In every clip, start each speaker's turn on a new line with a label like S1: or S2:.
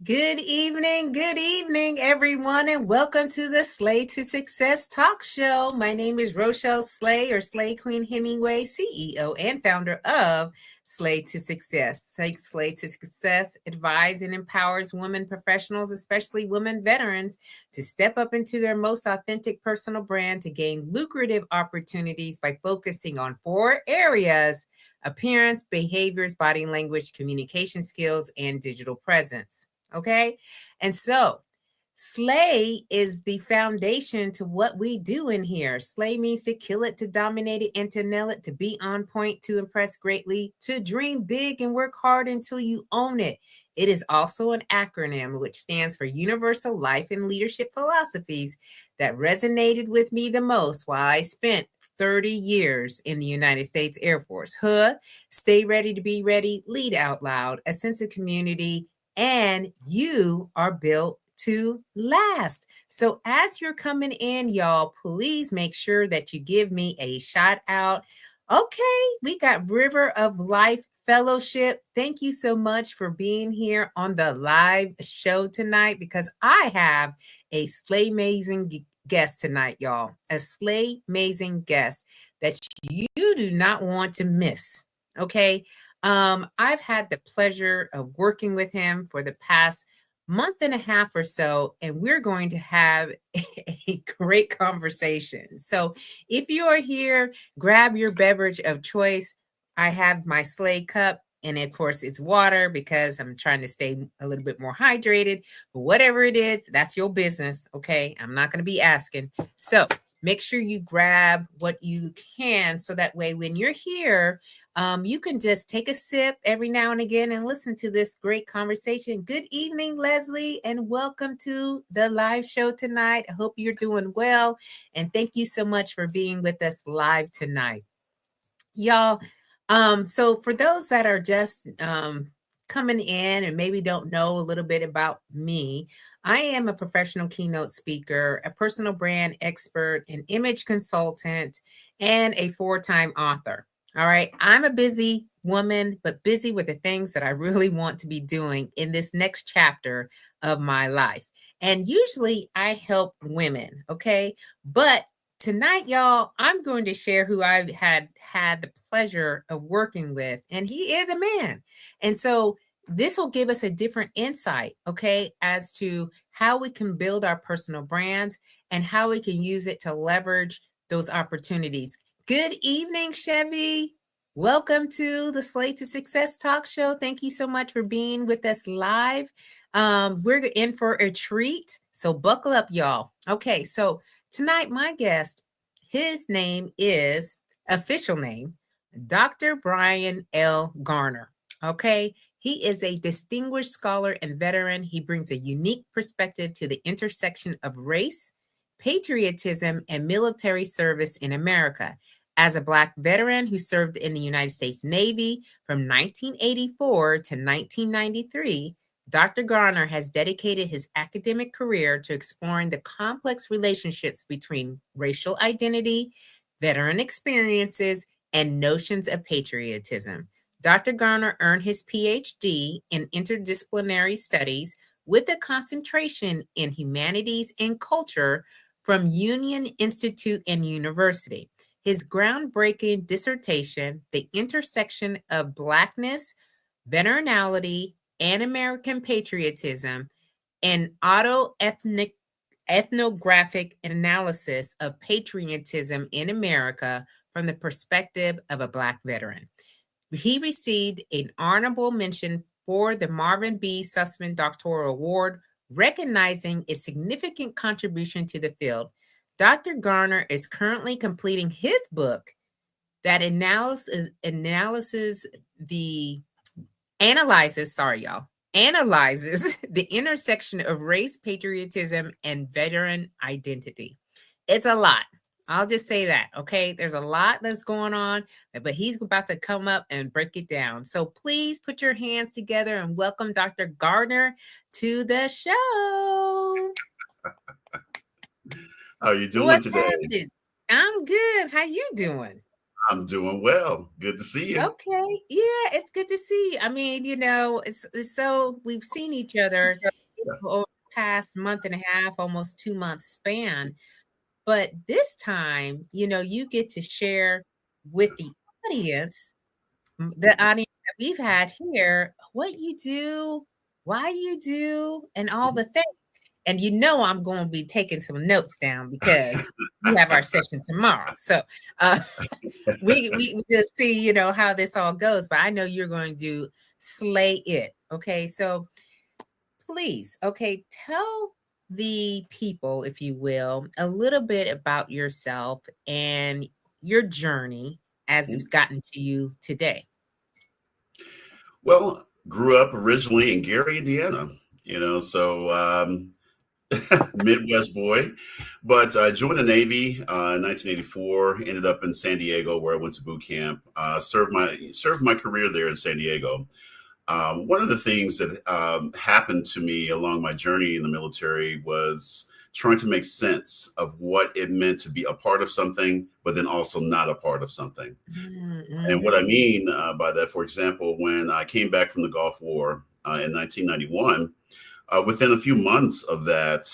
S1: Good evening, everyone, and welcome to the Slay to Success talk show. My name is Rochelle Slay, or Slay Queen Hemingway, CEO and founder of Slay to Success. Slay to Success advises and empowers women professionals, especially women veterans, to step up into their most authentic personal brand to gain lucrative opportunities by focusing on 4 areas: appearance, behaviors, body language, communication skills, and digital presence. Okay. And so slay is the foundation to what we do in here. Slay means to kill it, to dominate it, and to nail it, to be on point, to impress greatly, to dream big and work hard until you own it. It is also an acronym which stands for Universal Life and Leadership Philosophies that resonated with me the most while I spent 30 years in the United States Air Force. Stay ready to be ready, lead out loud, a sense of community, and you are built to last. So as you're coming in, y'all, please make sure that you give me a shout out. Okay, we got River of Life Fellowship. Thank you so much for being here on the live show tonight, because I have a SLAYMAZING guest tonight, y'all. A SLAYMAZING guest that you do not want to miss. Okay. I've had the pleasure of working with him for the past month and a half or so, and we're going to have a great conversation. So if you are here, grab your beverage of choice. I have my Slay cup, and of course it's water because I'm trying to stay a little bit more hydrated. But whatever it is, that's your business. Okay. I'm not going to be asking. So make sure you grab what you can, so that way when you're here, you can just take a sip every now and again and listen to this great conversation. Good evening, Leslie, and welcome to the live show tonight. I hope you're doing well, and thank you so much for being with us live tonight. Y'all, so for those that are just coming in and maybe don't know a little bit about me, I am a professional keynote speaker, a personal brand expert, an image consultant, and a 4-time author. All right. I'm a busy woman, but busy with the things that I really want to be doing in this next chapter of my life. And usually I help women. Okay. But tonight, y'all, I'm going to share who I've had the pleasure of working with, and he is a man. And so this will give us a different insight, okay, as to how we can build our personal brands and how we can use it to leverage those opportunities. Good evening, Chevy. Welcome to the Slay to Success talk show. Thank you so much for being with us live. We're in for a treat, so buckle up, y'all. Okay, so tonight, my guest, his name is, official name, Dr. Bryon L. Garner. Okay, he is a distinguished scholar and veteran. He brings a unique perspective to the intersection of race, patriotism, and military service in America. As a Black veteran who served in the United States Navy from 1984 to 1993, Dr. Garner has dedicated his academic career to exploring the complex relationships between racial identity, veteran experiences, and notions of patriotism. Dr. Garner earned his PhD in Interdisciplinary Studies with a concentration in Humanities and Culture from Union Institute and University. His groundbreaking dissertation, The Intersection of Blackness, Veteranality, and American Patriotism, an Autoethnographic Analysis of Patriotism in America from the perspective of a Black veteran. He received an honorable mention for the Marvin B. Sussman Doctoral Award, recognizing its significant contribution to the field. Dr. Garner is currently completing his book that analyzes the intersection of race, patriotism, and veteran identity. It's a lot. I'll just say that, okay? There's a lot that's going on, but he's about to come up and break it down. So please put your hands together and welcome Dr. Garner to the show.
S2: How are you doing today?
S1: Happening? I'm good. How you doing?
S2: I'm doing well. Good to see you.
S1: Okay. Yeah, it's good to see you. I mean, it's so we've seen each other
S2: Yeah.
S1: over the past month and a half, almost 2 months span. But this time, you get to share with the audience, the audience that we've had here, what you do, why you do, and all the things. And I'm going to be taking some notes down because we have our session tomorrow. So uh, we just see, how this all goes. But I know you're going to slay it. Okay. So please, okay, tell the people, if you will, a little bit about yourself and your journey as it's gotten to you today.
S2: Well, grew up originally in Gary, Indiana. So Midwest boy, but I joined the Navy in 1984. Ended up in San Diego, where I went to boot camp. Served my career there in San Diego. One of the things that happened to me along my journey in the military was trying to make sense of what it meant to be a part of something, but then also not a part of something. And what I
S1: Mm-hmm.
S2: mean by that, for example, when I came back from the Gulf War in 1991, within a few months of that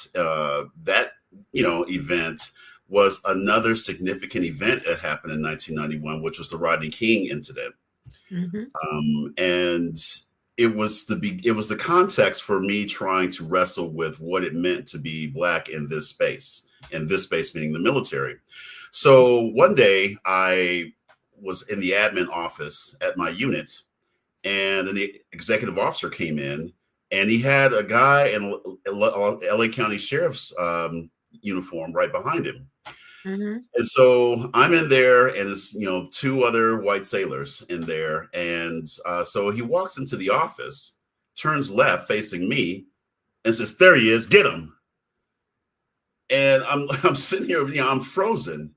S2: event was another significant event that happened in 1991, which was the Rodney King incident.
S1: Mm-hmm.
S2: And it was the context for me trying to wrestle with what it meant to be Black in this space, and this space meaning the military. So one day I was in the admin office at my unit, and then the executive officer came in, and he had a guy in LA County Sheriff's uniform right behind him.
S1: Mm-hmm.
S2: And so I'm in there, and there's two other white sailors in there, and so he walks into the office, turns left facing me, and says, "There he is, get him." And I'm sitting here, I'm frozen,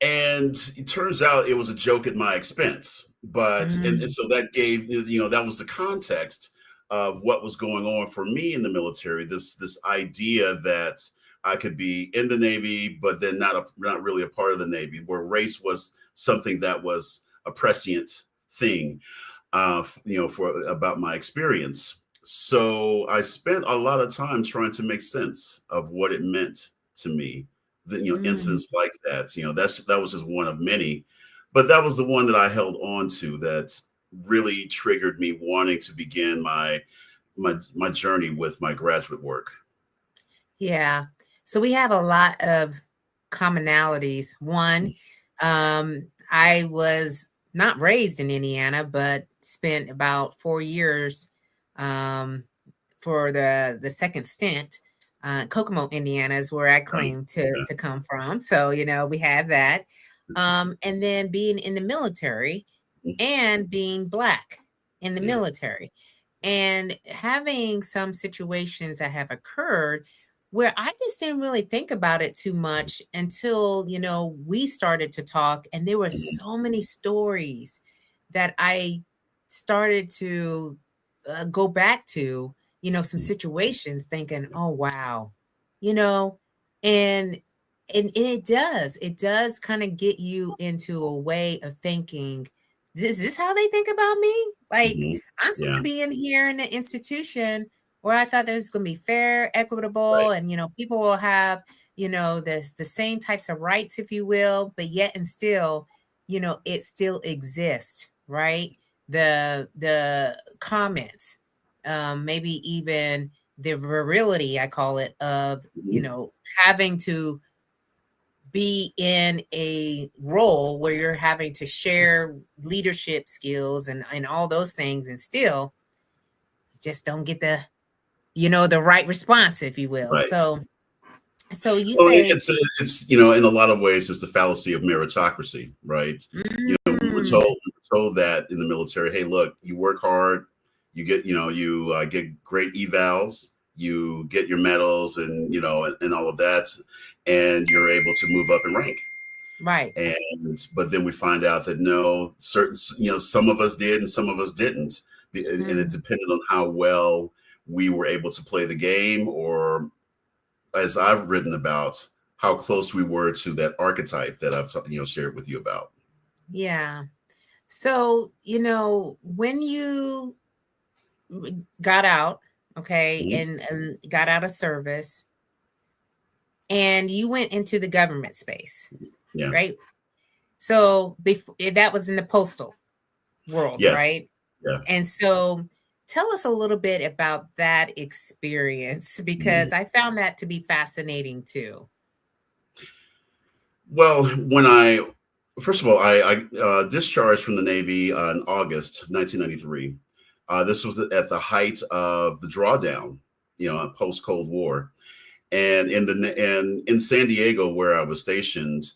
S2: and it turns out it was a joke at my expense. But and so that gave that was the context of what was going on for me in the military. This idea that I could be in the Navy, but then not really a part of the Navy, where race was something that was a prescient thing, for about my experience. So I spent a lot of time trying to make sense of what it meant to me.
S1: Mm-hmm.
S2: Incidents like that. That was just one of many, but that was the one that I held on to that really triggered me wanting to begin my journey with my graduate work.
S1: Yeah. So we have a lot of commonalities. One, I was not raised in Indiana, but spent about 4 years um, for the second stint. Kokomo, Indiana is where I
S2: Right?
S1: claim to come from. So, we have that. And then being in the military and being Black in the
S2: Yeah.
S1: military and having some situations that have occurred where I just didn't really think about it too much until, we started to talk, and there were
S2: Mhm.
S1: so many stories that I started to go back to, some situations thinking, oh, wow, you know, and it does kind of get you into a way of thinking, is this how they think about me? Like,
S2: Mhm.
S1: I'm supposed
S2: Yeah.
S1: to be in here in an institution where I thought there was going to be fair, equitable,
S2: Right.
S1: and people will have the same types of rights, if you will, but yet and still, it still exists, right? The comments, maybe even the virility, I call it, of
S2: Mhm.
S1: having to be in a role where you're having to share leadership skills and all those things, and still just don't get the right response, if you will.
S2: Right.
S1: So you
S2: Well,
S1: say,
S2: it's in a lot of ways it's the fallacy of meritocracy, right? We were
S1: mm,
S2: told that in the military, hey, look, you work hard, you get great evals, you get your medals, and all of that, and you're able to move up in rank.
S1: right.
S2: But then we find out that no, some of us did and some of us didn't, and it
S1: Mm,
S2: depended on how well we were able to play the game, or as I've written about, how close we were to that archetype that I've shared with you about.
S1: Yeah. So, when you got out, okay,
S2: Mhm.
S1: and got out of service and you went into the government space,
S2: Yeah.
S1: right? So before that was in the postal world,
S2: Yes.
S1: right?
S2: Yeah.
S1: And so tell us a little bit about that experience
S2: Mhm.
S1: because I found that to be fascinating too.
S2: Well, when I first of all, I discharged from the Navy in August 1993. This was at the height of the drawdown, post Cold War, and in San Diego, where I was stationed,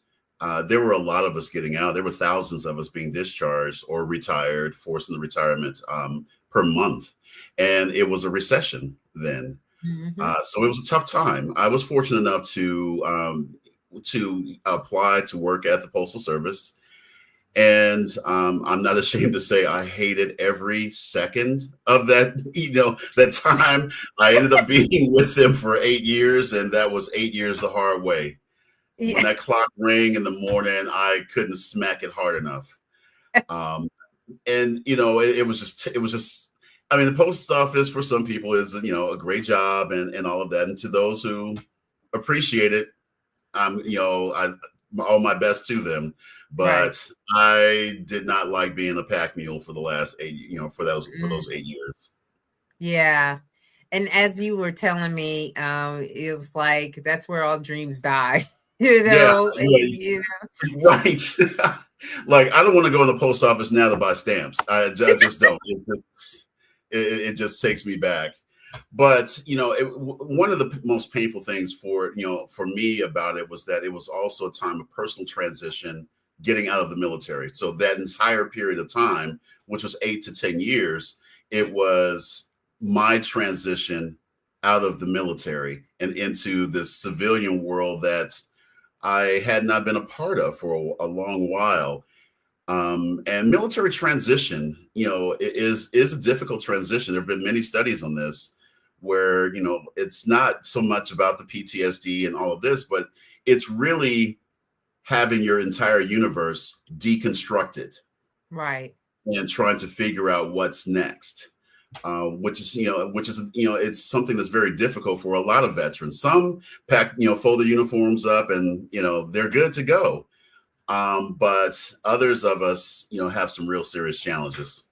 S2: there were a lot of us getting out. There were thousands of us being discharged or retired, forced into retirement per month, and it was a recession then.
S1: Hmm.
S2: So it was a tough time. I was fortunate enough to apply to work at the Postal Service, and I'm not ashamed to say I hated every second of that. That time. I ended up being with them for 8 years, and that was 8 years the hard way. When
S1: Yeah.
S2: that clock rang in the morning, I couldn't smack it hard enough. Um, and it was just. I mean, the post office for some people is a great job and all of that, and to those who appreciate it, I all my best to them,
S1: Right.
S2: but I did not like being a pack mule for the last eight, for those
S1: Mm,
S2: 8 years.
S1: yeah. And as you were telling me, it was like that's where all dreams die,
S2: Yeah, right. Like I don't want to go in the post office now to buy stamps. I just don't. It just takes me back. But one of the most painful things for me about it was that it was also a time of personal transition, getting out of the military. So that entire period of time, which was 8 to 10 years, it was my transition out of the military and into this civilian world that I had not been a part of for a long while. And military transition, is a difficult transition. There have been many studies on this, where it's not so much about the PTSD and all of this, but it's really having your entire universe deconstructed
S1: right.
S2: and trying to figure out what's next. Which is it's something that's very difficult for a lot of veterans. Some fold their uniforms up and they're good to go. But others of us, have some real serious challenges.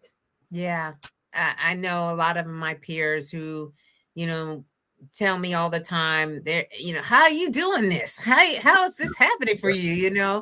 S1: Yeah. I know a lot of my peers who, you know, tell me all the time, they're, how are you doing this? How is this happening for
S2: Yeah,
S1: you?
S2: yeah,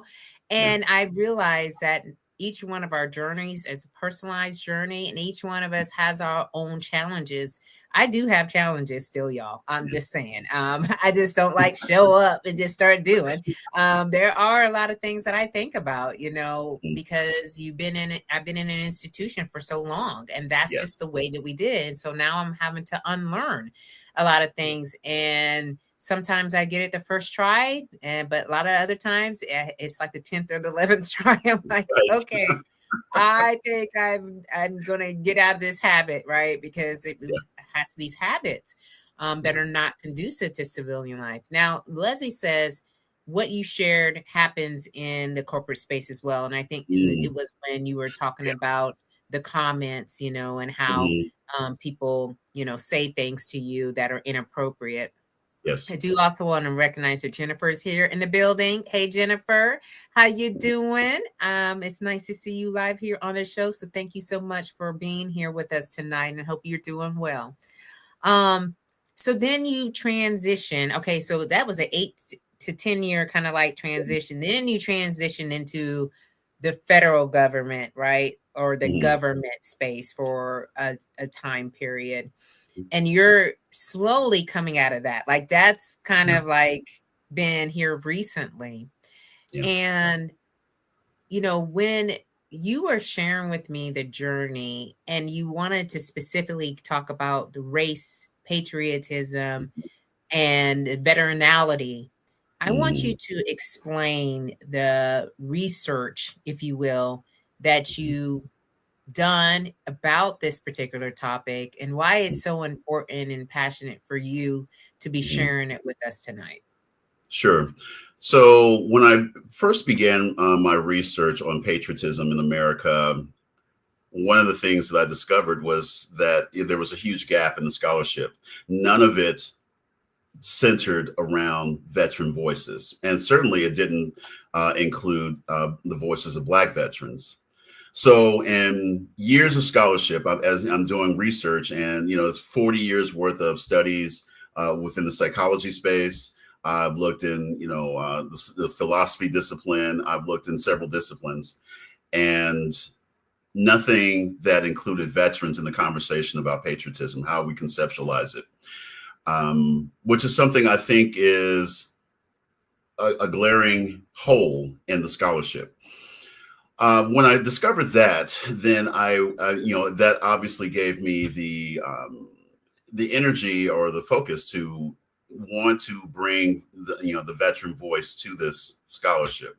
S1: And I realize that each one of our journeys is a personalized journey, and each one of us has our own challenges. I do have challenges still, y'all. I'm
S2: yeah.
S1: just saying. I just don't like show up and just start doing. There are a lot of things that I think about,
S2: Mm,
S1: because I've been in an institution for so long, and that's just
S2: yes,
S1: the way that we did. And so now I'm having to unlearn a lot of things. And sometimes I get it the first try, but a lot of other times it's like the 10th or the 11th try. I'm like,
S2: right.
S1: okay, I think I'm gonna get out of this habit, right? Because
S2: Yeah,
S1: we have these habits that
S2: yeah.
S1: are not conducive to civilian life. Now, Leslie says what you shared happens in the corporate space as well, and I think it
S2: Mm,
S1: was when you were talking
S2: yeah.
S1: about the comments, and how
S2: Mhm.
S1: people, say things to you that are inappropriate.
S2: Yes.
S1: I do also want to recognize that Jennifer is here in the building. Hey, Jennifer, how you doing? It's nice to see you live here on the show. So thank you so much for being here with us tonight, and hope you're doing well. Um, so then you transition. Okay, so that was an 8 to 10 year kind of like transition. Then you transition into the federal government, right? Or the
S2: Mhm.
S1: government space for a time period, and you're slowly coming out of that. Like that's kind
S2: Yeah,
S1: of like been here recently.
S2: yeah.
S1: And when you were sharing with me the journey and you wanted to specifically talk about the race, patriotism, and veteranality, I want you
S2: Mhm.
S1: to explain the research, if you will, that
S2: Mhm.
S1: you done about this particular topic and why it's so important and passionate for you to be
S2: Mhm.
S1: sharing it with us tonight.
S2: Sure. So when I first began my research on patriotism in America, one of the things that I discovered was that there was a huge gap in the scholarship. None of it centered around veteran voices, and certainly it didn't include the voices of Black veterans. So, in years of scholarship, as I'm doing research, and it's 40 years worth of studies within the psychology space. I've looked in, the philosophy discipline. I've looked in several disciplines, and nothing that included veterans in the conversation about patriotism, how we conceptualize it, which is something I think is a glaring hole in the scholarship. When I discovered that, then that obviously gave me the energy or the focus to want to bring the veteran voice to this scholarship.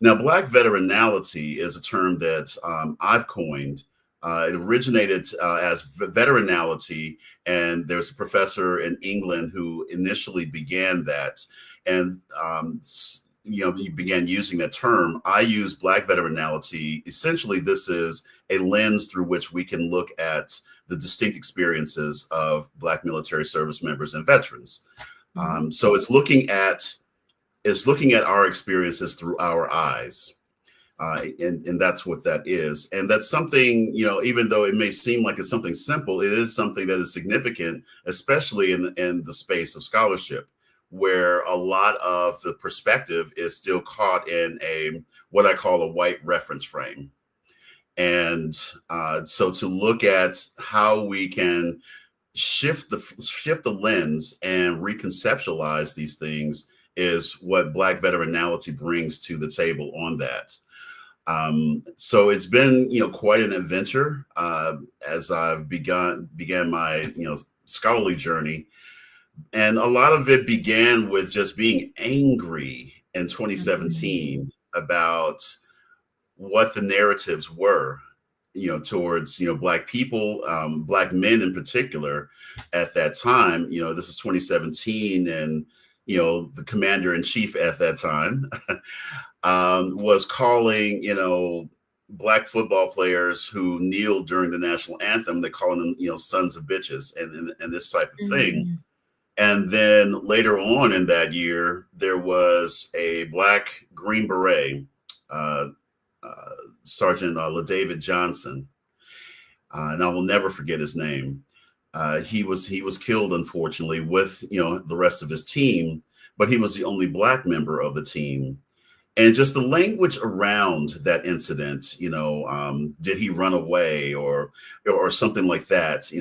S2: Now, Black veteranality is a term that I've coined. It originated as veteranality, and there's a professor in England who initially began that, and he began using that term. I use Black veteranality. Essentially, this is a lens through which we can look at the distinct experiences of Black military service members and veterans. So it's looking at our experiences through our eyes. And that's what that is. And that's something, even though it may seem like it's something simple, it is something that is significant, especially in the space of scholarship, where a lot of the perspective is still caught in what I call a white reference frame. And so to look at how we can shift the lens and reconceptualize these things is what Black veteranality brings to the table on that. So it's been, quite an adventure as I've began my, scholarly journey. And a lot of it began with just being angry in 2017 about what the narratives were, towards, Black people, Black men in particular at that time. This is 2017, and, the commander in chief at that time was calling, Black football players who kneeled during the national anthem, they calling them, sons of bitches and this type of thing. And then later on in that year, there was a Black Green Beret, Sergeant LaDavid Johnson, and I will never forget his name. He was killed, unfortunately, with the rest of his team, but he was the only Black member of the team. And just the language around that incident, did he run away or something like that?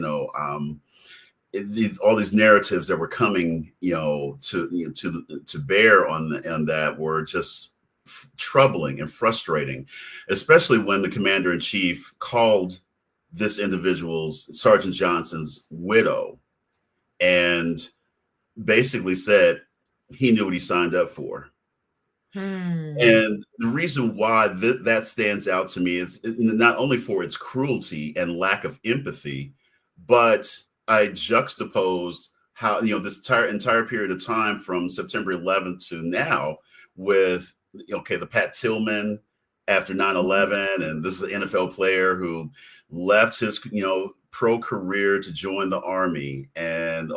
S2: All these narratives that were coming, to bear on that were just troubling and frustrating, especially when the commander in chief called this individual's, Sergeant Johnson's, widow, and basically said he knew what he signed up for. And the reason why that stands out to me is not only for its cruelty and lack of empathy, but I juxtaposed how, this entire period of time from September 11th to now with, the Pat Tillman after 9/11, and this is an NFL player who left his, pro career to join the Army, and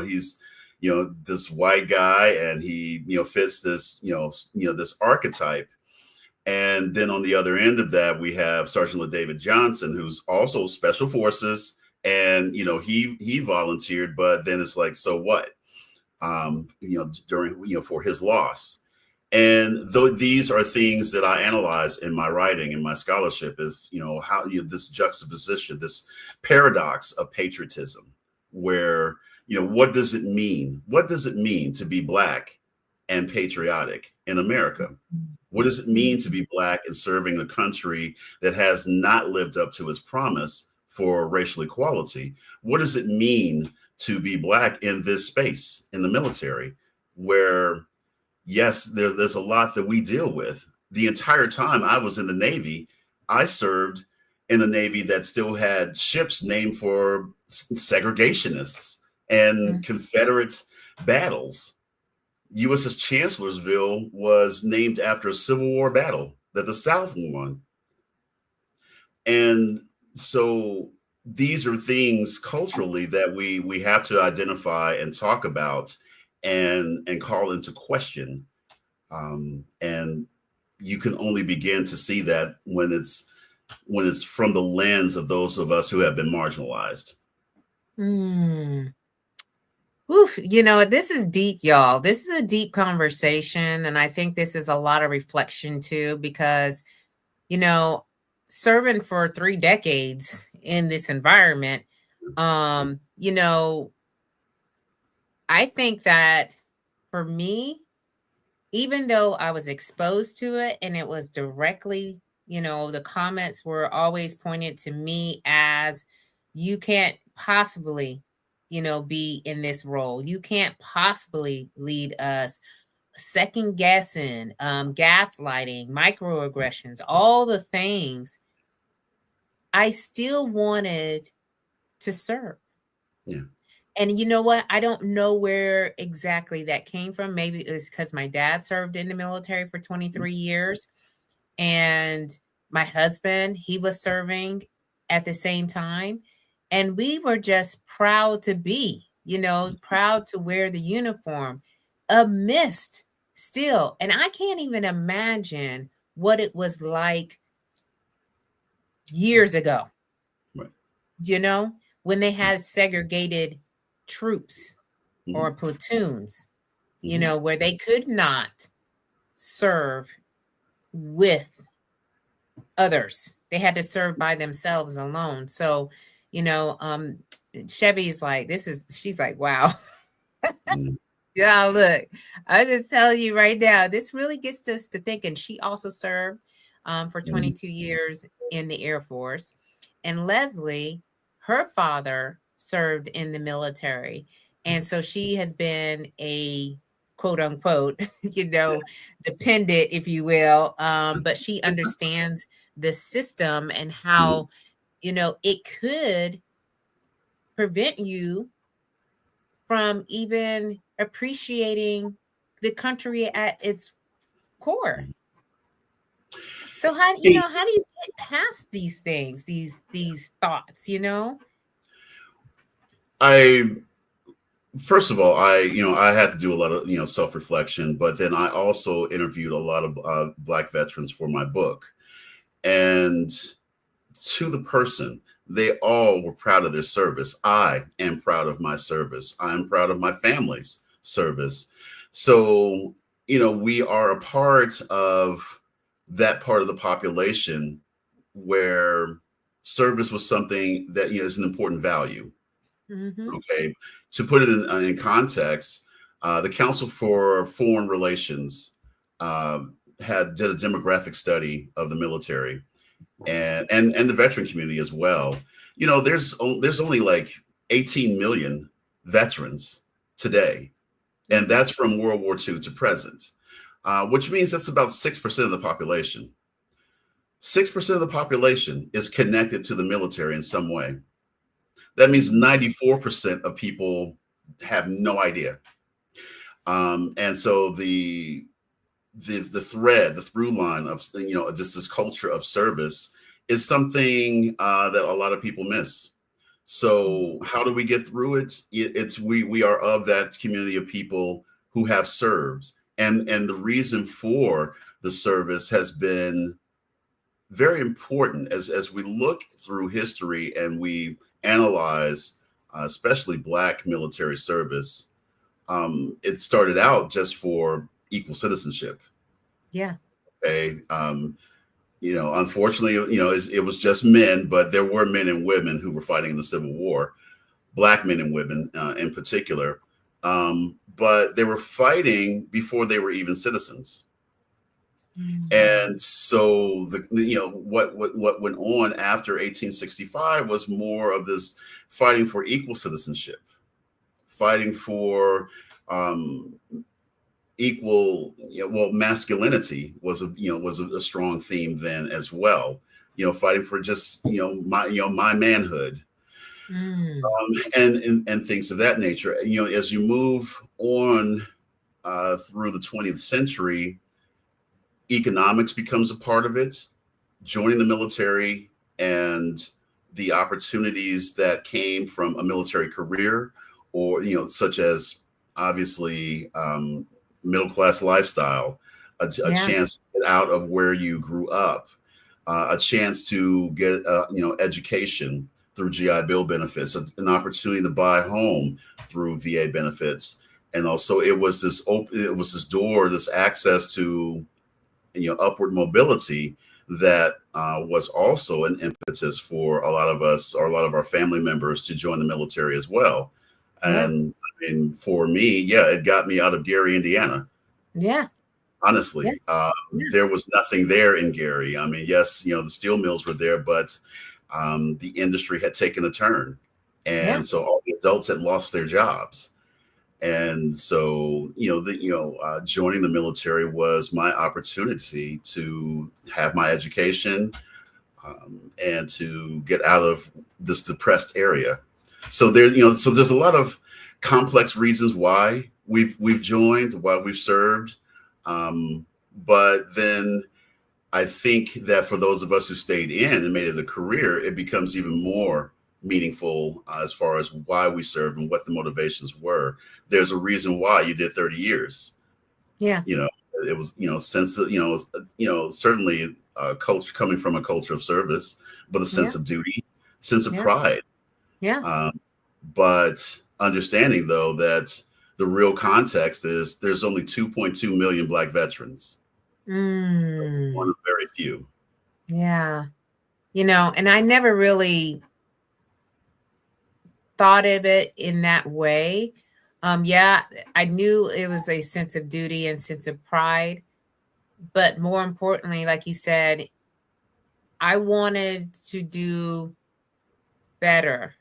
S2: he's this white guy, and he fits this this archetype. And then on the other end of that, we have Sergeant LaDavid Johnson, who's also Special Forces, and he volunteered, but then it's like, so what? During for his loss. And though these are things that I analyze in my writing and my scholarship, is how this juxtaposition, this paradox of patriotism, where what does it mean? What does it mean to be Black and patriotic in America? What does it mean to be Black and serving a country that has not lived up to its promise for racial equality? What does it mean to be Black in this space, in the military, where, yes, there's a lot that we deal with? The entire time I was in the Navy, I served in a Navy that still had ships named for segregationists and Confederate battles. USS Chancellorsville was named after a Civil War battle that the South won. And so these are things culturally that we have to identify and talk about and call into question. And you can only begin to see that when it's from the lens of those of us who have been marginalized.
S1: Mm. Oof, you know, this is deep, y'all. This is a deep conversation. And I think this is a lot of reflection too, because, you know, serving for 3 decades in this environment, you know, I think that for me, even though I was exposed to it and it was directly, you know, the comments were always pointed to me as you can't possibly, you know, be in this role. You can't possibly lead us. Second guessing, gaslighting, microaggressions, all the things. I still wanted to serve.
S2: Yeah.
S1: And you know what? I don't know where exactly that came from. Maybe it was because my dad served in the military for 23 years. And my husband, he was serving at the same time. And we were just proud to be, you know, proud to wear the uniform amidst still. And I can't even imagine what it was like years ago,
S2: Right.
S1: you know, when they had segregated troops or
S2: Mm-hmm.
S1: platoons, you
S2: Mm-hmm.
S1: know, where they could not serve with others. They had to serve by themselves alone. So, you know, Chevy's like, she's like, wow.
S2: Mm-hmm.
S1: Yeah, look, I just tell you right now, this really gets us to thinking. She also served for
S2: Mm-hmm.
S1: 22 years in the Air Force. And Leslie, her father served in the military. And so she has been a quote unquote, you know, dependent, if you will. But she understands the system and
S2: Mm-hmm.
S1: how, you know, it could prevent you from even appreciating the country at its core. So how, you know, how do you get past these things, these thoughts, you know?
S2: I First of all, I had to do a lot of self reflection, but then I also interviewed a lot of Black veterans for my book, and to the person, they all were proud of their service. I am proud of my service. I'm proud of my family's service. So we are a part of that part of the population where service was something that is an important value.
S1: Mhm.
S2: Okay, to put it in context, the Council for Foreign Relations did a demographic study of the military and the veteran community as well. There's only like 18 million veterans today, and
S1: Mhm.
S2: that's from World War II to present, which means that's about 6% of the population. 6% of the population is connected to the military in some way. That means
S1: Mhm.
S2: 94% of people have no idea. And so the thread, the through line of just this culture of service is something that a lot of people miss.
S1: Mhm.
S2: So how do we get through it? It's we are of that community of people who have served, and the reason for the service has been very important as we look through history and we analyze, especially Black military service. It started out just for equal citizenship.
S1: Yeah.
S2: Okay, unfortunately, it was just men, but there were men and women who were fighting in the Civil War, Black men and women in particular. But they were fighting before they were even citizens.
S1: Mm.
S2: And so what went on after 1865 was more of this fighting for equal citizenship, fighting for equal, well, masculinity was a strong theme then as well. Fighting for just my manhood,
S1: Mm.
S2: and things of that nature. As you move on through the 20th century, economics becomes a part of it, joining the military and the opportunities that came from a military career, or such as obviously middle class lifestyle, a
S1: Yeah.
S2: chance to get out of where you grew up, a chance to get education through GI Bill benefits, an opportunity to buy a home through VA benefits, and also it was this door, this access to upward mobility that was also an impetus for a lot of us, or a lot of our family members, to join the military as well.
S1: Yeah.
S2: And for me, yeah, it got me out of Gary, Indiana.
S1: Yeah.
S2: Honestly,
S1: Yeah.
S2: there was nothing there in Gary. I mean, yes, the steel mills were there, but the industry had taken a turn.
S1: Yeah.
S2: And so all the adults had lost their jobs. And so, joining the military was my opportunity to have my education, and to get out of this depressed area. So so there's a lot of complex reasons why we've joined, why we've served. But then I think that for those of us who stayed in and made it a career, it becomes even more meaningful as far as why we served and what the motivations were. There's a reason why you did 30 years.
S1: Yeah.
S2: It was, sense of, certainly culture, coming from a culture of service, but a sense of duty, sense of pride.
S1: Yeah.
S2: But understanding, though, that the real context is there's only 2.2 million Black veterans. So one of very few.
S1: Yeah. And I never really thought of it in that way. Yeah, I knew it was a sense of duty and sense of pride, but more importantly, like you said, I wanted to do better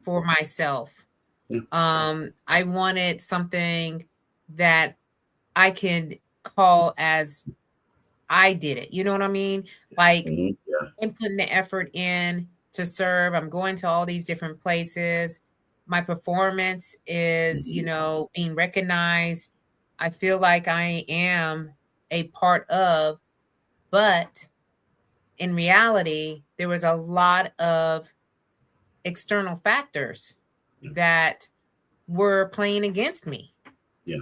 S1: for myself.
S2: Yeah.
S1: I wanted something that I can call as I did it. You know what I mean? Like, I'm putting the effort in to serve. I'm going to all these different places. My performance is, being recognized. I feel like I am a part of, but in reality, there was a lot of external factors that were playing against me.
S2: Yeah.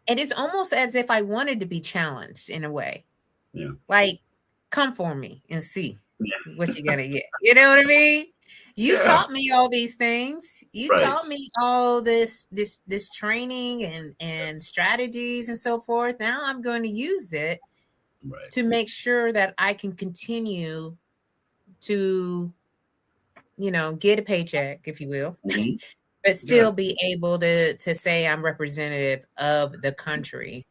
S1: And it's almost as if I wanted to be challenged in a way.
S2: Yeah.
S1: Like, come for me and see what you're gonna get. You know what I mean? You taught me all these things. You taught me all this training and strategies and so forth. Now I'm going to use it to make sure that I can continue to, get a paycheck, if you will, but still be able to say I'm representative of the country.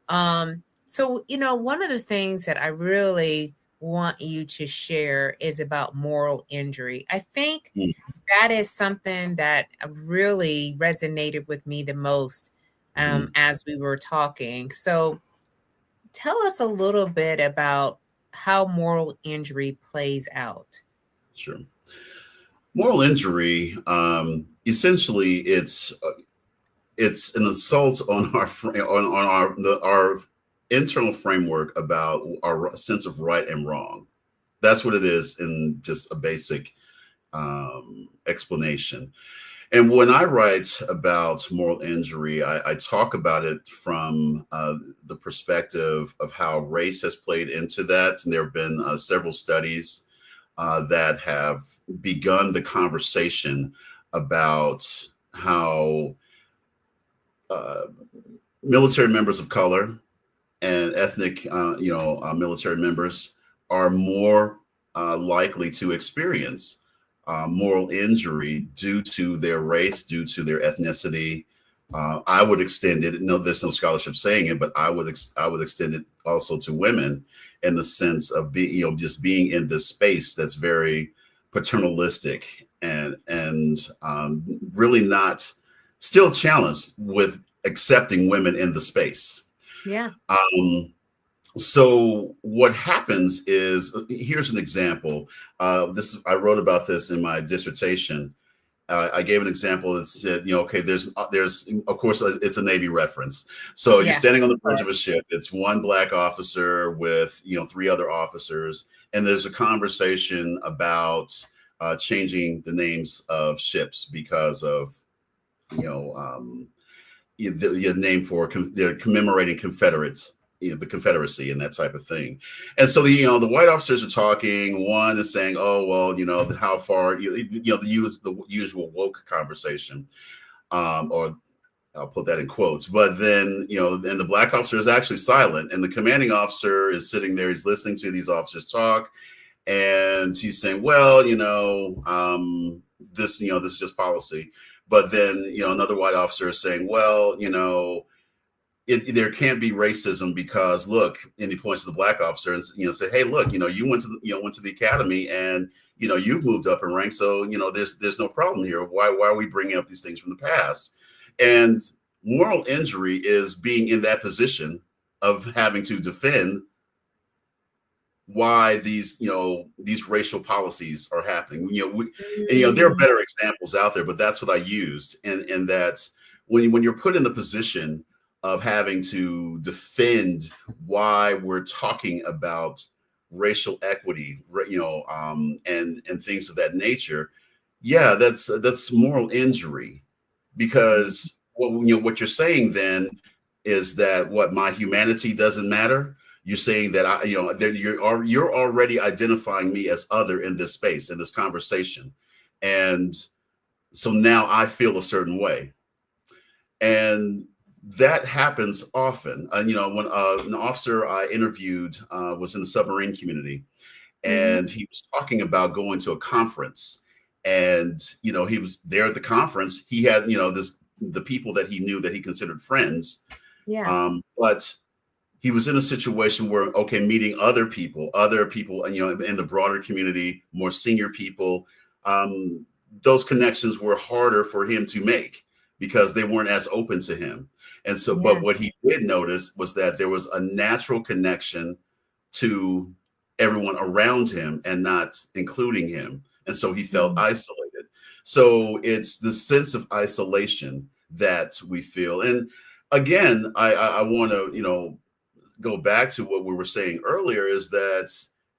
S1: So, one of the things that I really want you to share is about moral injury. I think that is something that really resonated with me the most as we were talking. So tell us a little bit about how moral injury plays out.
S2: Sure. Moral injury, essentially, it's an assault on our internal framework about our sense of right and wrong. That's what it is in just a basic explanation. And when I write about moral injury, I talk about it from the perspective of how race has played into that. And there have been several studies that have begun the conversation about how military members of color and ethnic, military members are more likely to experience moral injury due to their race, due to their ethnicity. I would extend it. No, there's no scholarship saying it, but I would extend it also to women in the sense of being, just being in this space that's very paternalistic and really not still challenged with accepting women in the space.
S1: Yeah.
S2: So what happens is, here's an example. I wrote about this in my dissertation, I gave an example that said, okay, there's of course it's a Navy reference. So you're
S1: Yeah,
S2: standing on the
S1: of
S2: bridge of
S1: course.
S2: a ship. It's one black officer with 3 other officers, and there's a conversation about changing the names of ships because of the name for they're commemorating Confederates, the Confederacy and that type of thing. And so the white officers are talking. One is saying, "Oh well, how far the usual woke conversation," or I'll put that in quotes. But then then the black officer is actually silent, and the commanding officer is sitting there. He's listening to these officers talk, and he's saying, "Well, this this is just policy." But then another white officer is saying, "Well, there can't be racism because look," and he points to the black officer and say, "Hey, look, you went to the academy and you've moved up in rank, so there's no problem here. Why are we bringing up these things from the past?" And moral injury is being in that position of having to defend why these racial policies are happening. There are better examples out there, but that's what I used. And that when you're put in the position of having to defend why we're talking about racial equity, and things of that nature, yeah, that's moral injury, because what you're saying then is that what my humanity doesn't matter. You're saying that that you're already identifying me as other in this space, in this conversation, and so now I feel a certain way, and that happens often. When an officer I interviewed was in the submarine community, and he was talking about going to a conference, and he was there at the conference. He had the people that he knew that he considered friends,
S1: Yeah.
S2: but he was in a situation where, okay, meeting other people, in the broader community, more senior people, those connections were harder for him to make because they weren't as open to him. And so,
S1: Yeah.
S2: but what he did notice was that there was a natural connection to everyone around him and not including him. And so he felt isolated. So it's the sense of isolation that we feel. And again, I want to, go back to what we were saying earlier, is that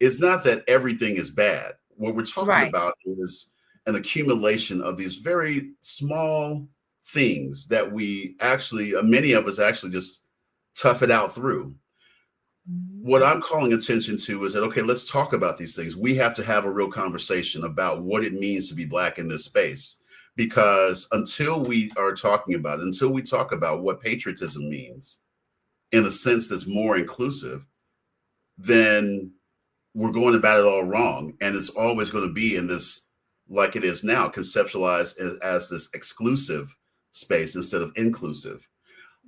S2: it's not that everything is bad. What we're talking
S1: Right.
S2: about is an accumulation of these very small things that we actually, many of us actually just tough it out through. What I'm calling attention to is that, okay, let's talk about these things. We have to have a real conversation about what it means to be Black in this space. Because until we talk about what patriotism means in a sense that's more inclusive, then we're going about it all wrong. And it's always going to be in this, like it is now, conceptualized as this exclusive space instead of inclusive.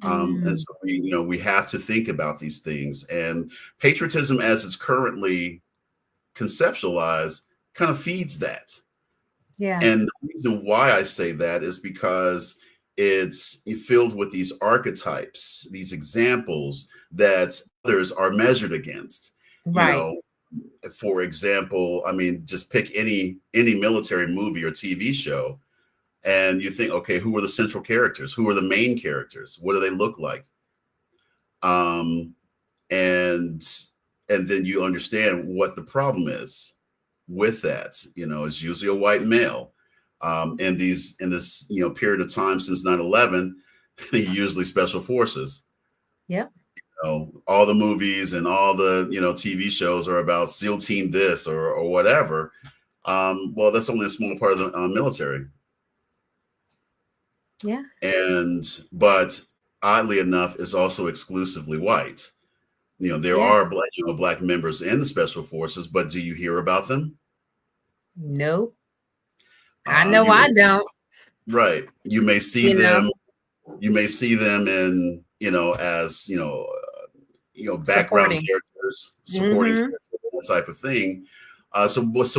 S2: And so we have to think about these things. And patriotism, as it's currently conceptualized, kind of feeds that.
S1: Yeah.
S2: And the reason why I say that is because it's filled with these archetypes, these examples that others are measured against.
S1: Right.
S2: For example, I mean, just pick any military movie or TV show, and you think, okay, who are the central characters? Who are the main characters? What do they look like? And then you understand what the problem is with that. It's usually a white male. In this period of time since 9/11, usually special forces.
S1: Yep.
S2: All the movies and all the TV shows are about SEAL Team this or whatever. Well, that's only a small part of the military.
S1: Yeah.
S2: But oddly enough, it's also exclusively white. There
S1: Yeah.
S2: are Black members in the special forces, but do you hear about them?
S1: Nope. I know I don't.
S2: Right. You may see them. You may see them in as background
S1: Supporting.
S2: characters, supporting characters, that type of thing. So what's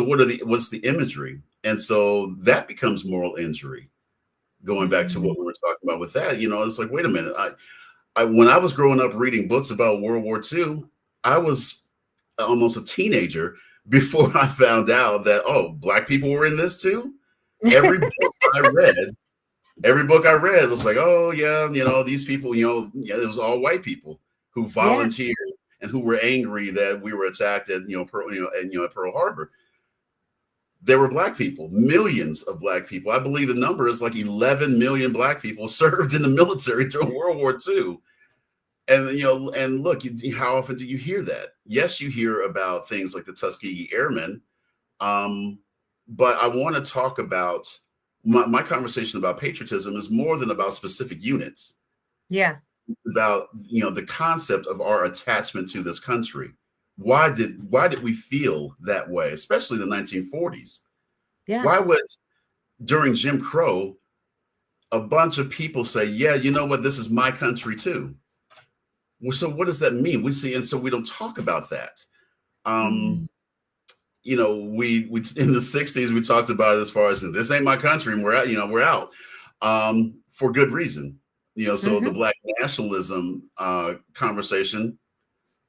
S2: the imagery? And so that becomes moral injury. Going back to what we were talking about with that, it's like, wait a minute. When I was growing up reading books about World War II, I was almost a teenager before I found out that, Black people were in this too. Every book I read, every book I read was like, oh yeah, these people, yeah, it was all white people who
S1: Yeah.
S2: volunteered and who were angry that we were attacked at, at Pearl Harbor. There were black people, millions of black people. I believe the number is like 11 million black people served in the military during World War II. And look, how often do you hear that? Yes, you hear about things like the Tuskegee Airmen, but I want to talk about my conversation about patriotism is more than about specific units.
S1: Yeah.
S2: It's about the concept of our attachment to this country. Why did we feel that way, especially the 1940s?
S1: Yeah.
S2: Why would during Jim Crow a bunch of people say, yeah, you know what, this is my country too? Well, so what does that mean? And so we don't talk about that.
S1: Mm.
S2: We in the 60s we talked about it as far as this ain't my country and we're out for good reason. So the black nationalism conversation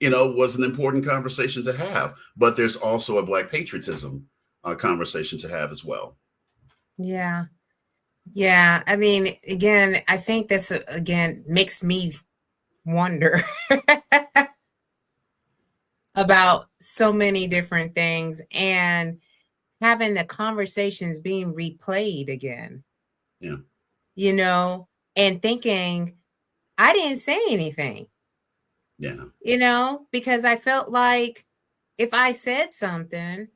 S2: was an important conversation to have, but there's also a black patriotism conversation to have as well.
S1: Yeah. Yeah. I mean, again, I think this again makes me wonder about so many different things and having the conversations being replayed again.
S2: Yeah.
S1: And thinking, I didn't say anything.
S2: Yeah.
S1: Because I felt like if I said something,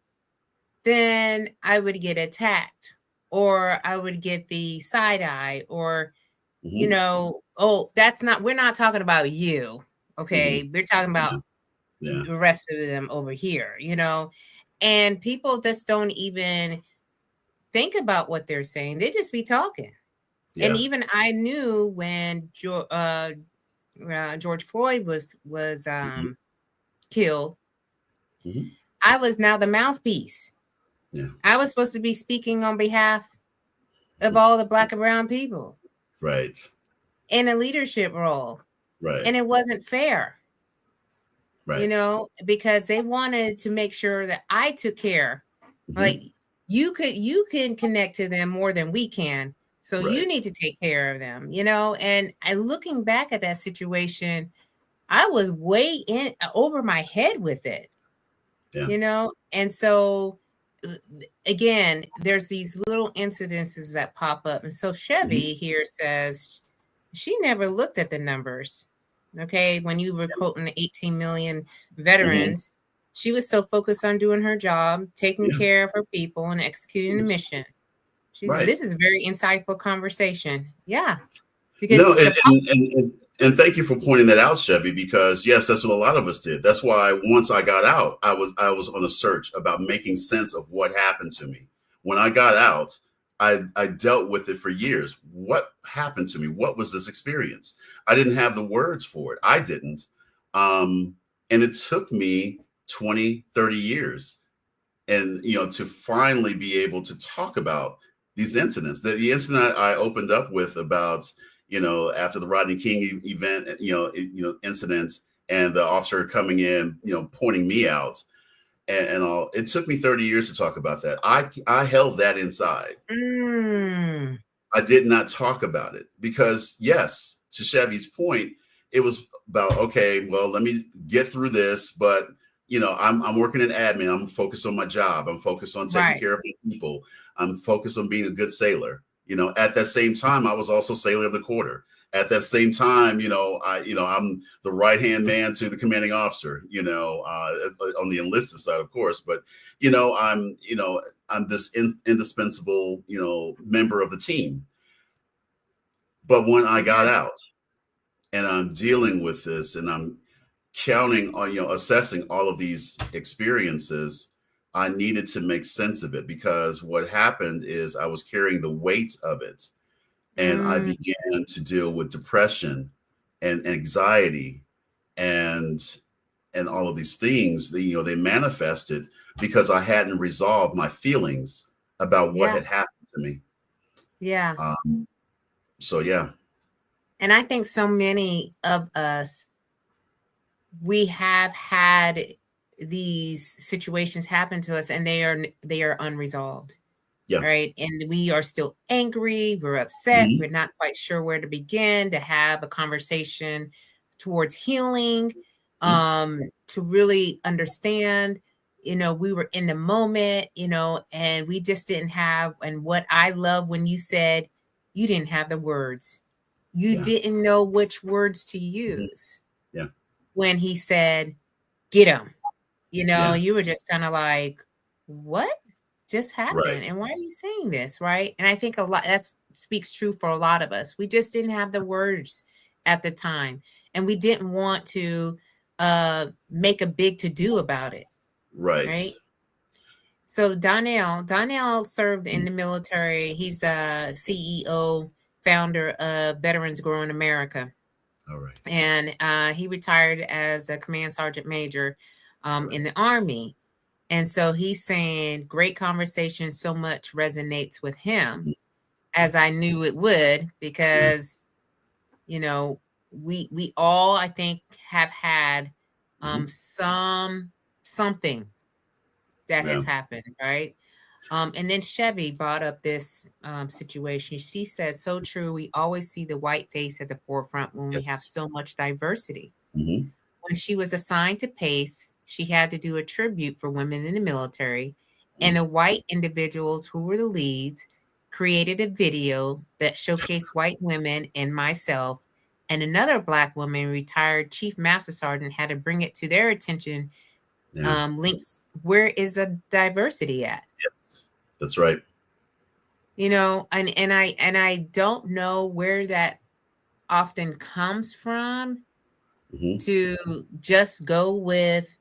S1: then I would get attacked or I would get the side eye or, oh, we're not talking about you. Okay.
S2: Mm-hmm.
S1: We're talking about
S2: Yeah.
S1: the rest of them over here, and people just don't even think about what they're saying. They just be talking.
S2: Yeah.
S1: And even I knew when George Floyd was killed,
S2: Mm-hmm.
S1: I was now the mouthpiece.
S2: Yeah.
S1: I was supposed to be speaking on behalf of all the Black and brown people.
S2: Right.
S1: In a leadership role.
S2: Right.
S1: And it wasn't fair.
S2: Right.
S1: Because they wanted to make sure that I took care.
S2: Mm-hmm.
S1: Like you can connect to them more than we can. So you need to take care of them, and looking back at that situation, I was way in over my head with it.
S2: Yeah.
S1: And so again, there's these little incidences that pop up. And so Chevy here says she never looked at the numbers. Okay. When you were quoting 18 million veterans, she was so focused on doing her job, taking care of her people and executing the mission. She said, this is a very insightful conversation. Yeah.
S2: Because and thank you for pointing that out, Chevy, because yes, that's what a lot of us did. That's why once I got out, I was on a search about making sense of what happened to me. When I got out, I dealt with it for years. What happened to me? What was this experience? I didn't have the words for it. I didn't. And it took me 20, 30 years and to finally be able to talk about these incidents. The incident I opened up with about after the Rodney King event, incident, and the officer coming in, pointing me out, and all. It took me 30 years to talk about that. I held that inside. I did not talk about it because, yes, to Chevy's point, it was about, okay, well, let me get through this, but I'm working in admin. I'm focused on my job. I'm focused on taking care of people. I'm focused on being a good sailor. At that same time, I was also sailor of the quarter. At that same time, I'm the right-hand man to the commanding officer, on the enlisted side, of course. But, I'm this indispensable, member of the team. But when I got out and I'm dealing with this and I'm counting on, assessing all of these experiences, I needed to make sense of it because what happened is I was carrying the weight of it. And I began to deal with depression and anxiety and all of these things that, they manifested because I hadn't resolved my feelings about what had happened to me.
S1: Yeah.
S2: So, yeah.
S1: And I think so many of us, we have had these situations happen to us and they are unresolved.
S2: Yeah.
S1: right? And we are still angry, we're upset,
S2: Hmm.
S1: we're not quite sure where to begin to have a conversation towards healing,
S2: Hmm.
S1: to really understand, we were in the moment, and we just didn't have, and what I love when you said you didn't have the words. You
S2: Yeah.
S1: didn't know which words to
S2: Hmm.
S1: use
S2: Yeah.
S1: when he said, get him.
S2: Yeah.
S1: You were just kind of like, what just happened?
S2: Right.
S1: And why are you saying this? Right. And I think a lot that speaks true for a lot of us. We just didn't have the words at the time. And we didn't want to make a big to do about it.
S2: Right.
S1: Right. So Donnell served in
S2: Mm.
S1: the military. He's a CEO, founder of Veterans Growing America.
S2: All right.
S1: And he retired as a command sergeant major
S2: All right.
S1: in the Army. And so he's saying great conversation so much resonates with him,
S2: Mhm.
S1: as I knew it would,
S2: Yeah.
S1: because we all, I think, have had
S2: Hmm.
S1: something that
S2: Yeah.
S1: has happened, right? And then Chevy brought up this situation. She said, so true. We always see the white face at the forefront when we have
S2: Yes.
S1: so much diversity.
S2: Hmm.
S1: When she was assigned to PACE, she had to do a tribute for women in the military, and
S2: Mm.
S1: the white individuals who were the leads created a video that showcased white women and myself. And another Black woman, retired Chief Master Sergeant, had to bring it to their attention.
S2: Yeah.
S1: Links, where is the diversity at?
S2: Yes. That's right.
S1: And I don't know where that often comes from,
S2: Hmm.
S1: to just go with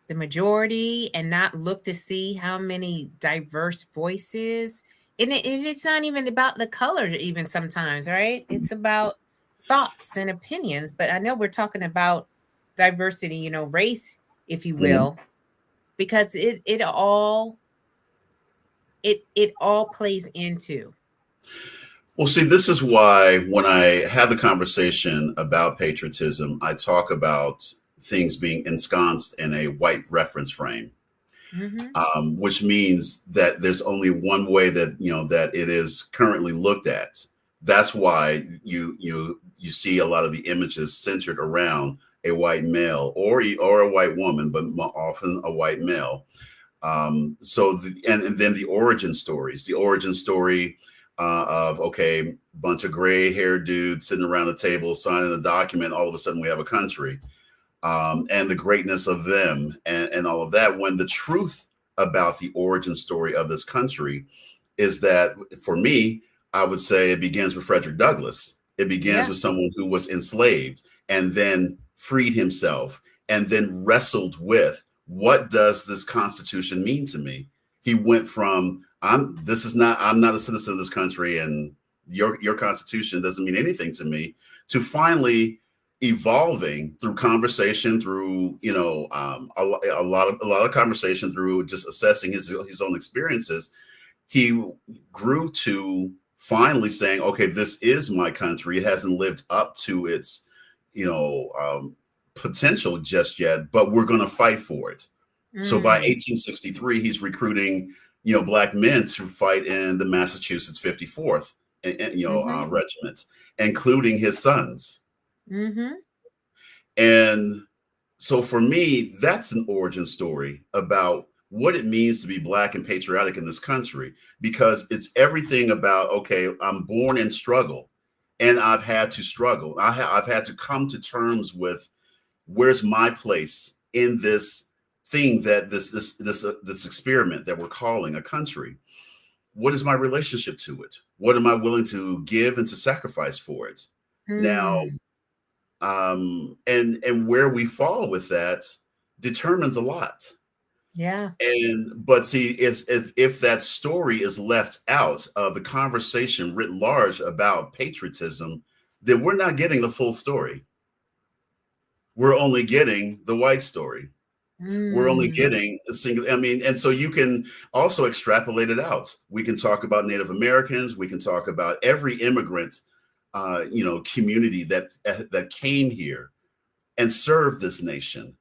S1: the majority and not look to see how many diverse voices. And it's not even about the color, even sometimes, right? It's about thoughts and opinions. But I know we're talking about diversity, race, if you
S2: Hmm.
S1: will, because it all plays into.
S2: Well, see, this is why when I have the conversation about patriotism, I talk about things being ensconced in a white reference frame,
S1: Mm-hmm.
S2: which means that there's only one way that that it is currently looked at. That's why you see a lot of the images centered around a white male or a white woman, but often a white male. And then the origin stories, the origin story of, okay, bunch of gray haired dudes sitting around the table signing a document. All of a sudden we have a country, and the greatness of them and all of that. When the truth about the origin story of this country is that, for me, I would say it begins with Frederick Douglass. It begins
S1: Yeah.
S2: with someone who was enslaved and then freed himself and then wrestled with, what does this Constitution mean to me? He went from, I'm not a citizen of this country, and your Constitution doesn't mean anything to me, to finally evolving through conversation, through a lot of conversation, through just assessing his own experiences. He grew to finally saying, okay, this is my country. It hasn't lived up to its you know potential just yet, but we're going to fight for it. So by
S1: Mm.
S2: 1863, he's recruiting Black men to fight in the Massachusetts 54th
S1: Mm-hmm.
S2: regiment, including his sons.
S1: Mm-hmm.
S2: And so for me, that's an origin story about what it means to be Black and patriotic in this country, because it's everything about, okay, I'm born in struggle, and I've had to struggle. I've had to come to terms with, where's my place in this thing, that this experiment that we're calling a country. What is my relationship to it? What am I willing to give and to sacrifice for it? Now,
S1: Mm.
S2: and where we fall with that determines a lot.
S1: Yeah.
S2: But see, if that story is left out of the conversation writ large about patriotism, then we're not getting the full story. We're only getting the white story. We're only
S1: Mm.
S2: getting a single, I mean, and so you can also extrapolate it out. We can talk about Native Americans. We can talk about every immigrant, community that came here and served this nation.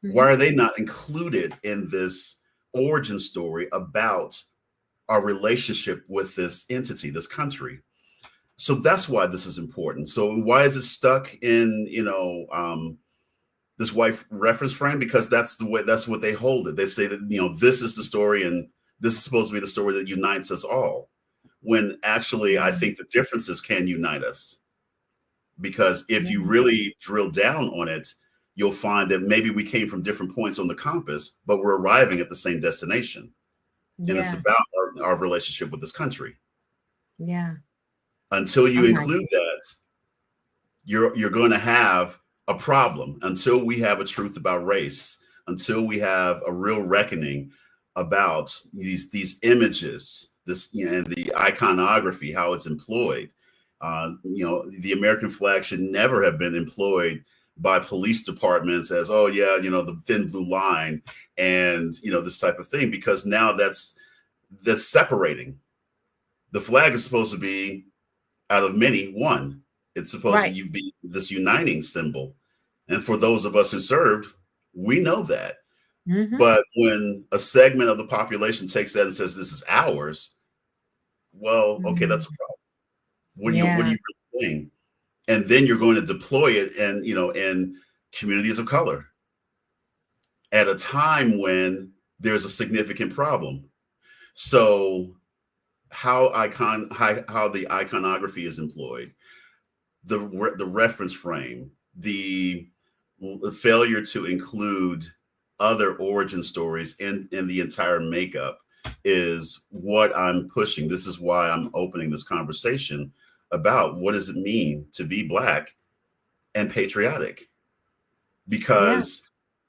S2: Why
S1: Mhm.
S2: are they not included in this origin story about our relationship with this entity, this country. So that's why this is important. So why is it stuck in, this white reference frame? Because that's what they hold it. They say that, this is the story, and this is supposed to be the story that unites us all. When actually, I think the differences can unite us. Because if you really drill down on it, you'll find that maybe we came from different points on the compass, but we're arriving at the same destination. And it's about our relationship with this country.
S1: Yeah.
S2: Until you include that, you're going to have a problem. Until we have a truth about race, until we have a real reckoning about these images, and the iconography, how it's employed. The American flag should never have been employed by police departments as, the thin blue line and, this type of thing, because now that's separating. The flag is supposed to be, out of many, one. It's supposed to be this uniting symbol. And for those of us who served, we know that. But when a segment of the population takes that and says, this is ours, well, okay, that's a problem. What are you really saying? And then you're going to deploy it in communities of color at a time when there's a significant problem. So how the iconography is employed, the reference frame, the failure to include other origin stories in the entire makeup is what I'm pushing. This is why I'm opening this conversation about what does it mean to be Black and patriotic? Because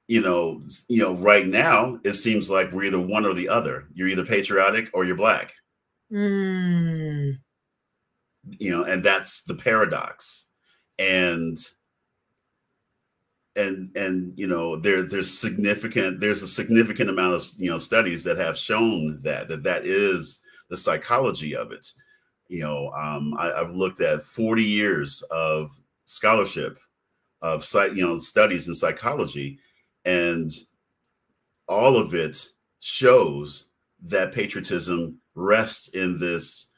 S2: right now it seems like we're either one or the other. You're either patriotic or you're Black. And that's the paradox. And there's a significant amount of studies that have shown that is the psychology of it. I've looked at 40 years of scholarship of studies in psychology, and all of it shows that patriotism rests in this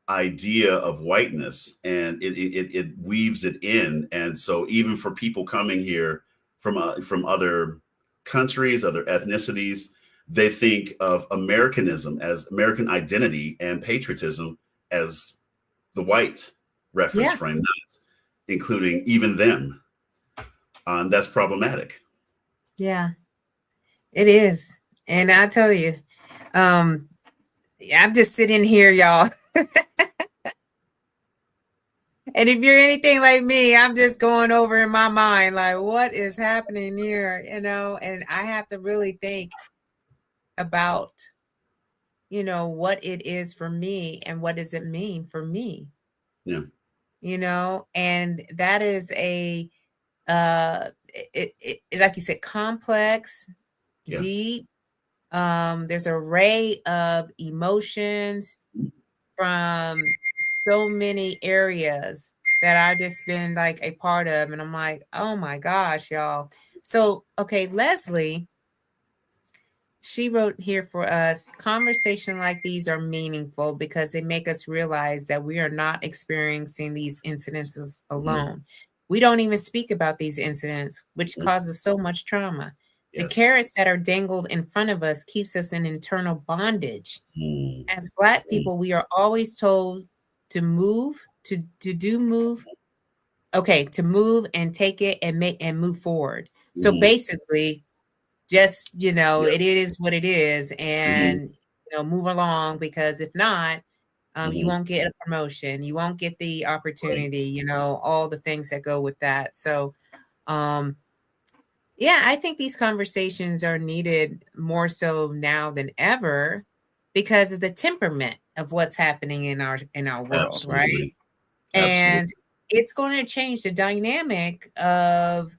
S2: idea of whiteness, and it weaves it in. And so even for people coming here from other countries, other ethnicities, they think of Americanism as American identity and patriotism as the white reference frame, not including even them. That's problematic.
S1: Yeah, it is. And I tell you, I'm just sitting here, y'all. And if you're anything like me, I'm just going over in my mind, like, what is happening here? And I have to really think about, what it is for me and what does it mean for me?
S2: Yeah.
S1: And that is a, like you said, complex, deep. There's an array of emotions from so many areas that I've just been like a part of. And I'm like, oh my gosh, y'all. So, okay, Leslie, she wrote here for us, conversation like these are meaningful because they make us realize that we are not experiencing these incidences alone. We don't even speak about these incidents, which causes so much trauma. The carrots that are dangled in front of us keeps us in internal bondage. As Black people, we are always told to move, to move and take it and move forward. So basically, just, it is what it is, and, move along, because if not, you won't get a promotion, you won't get the opportunity, all the things that go with that. So, I think these conversations are needed more so now than ever because of the temperament of what's happening in our world. Absolutely. Right? And it's going to change the dynamic of,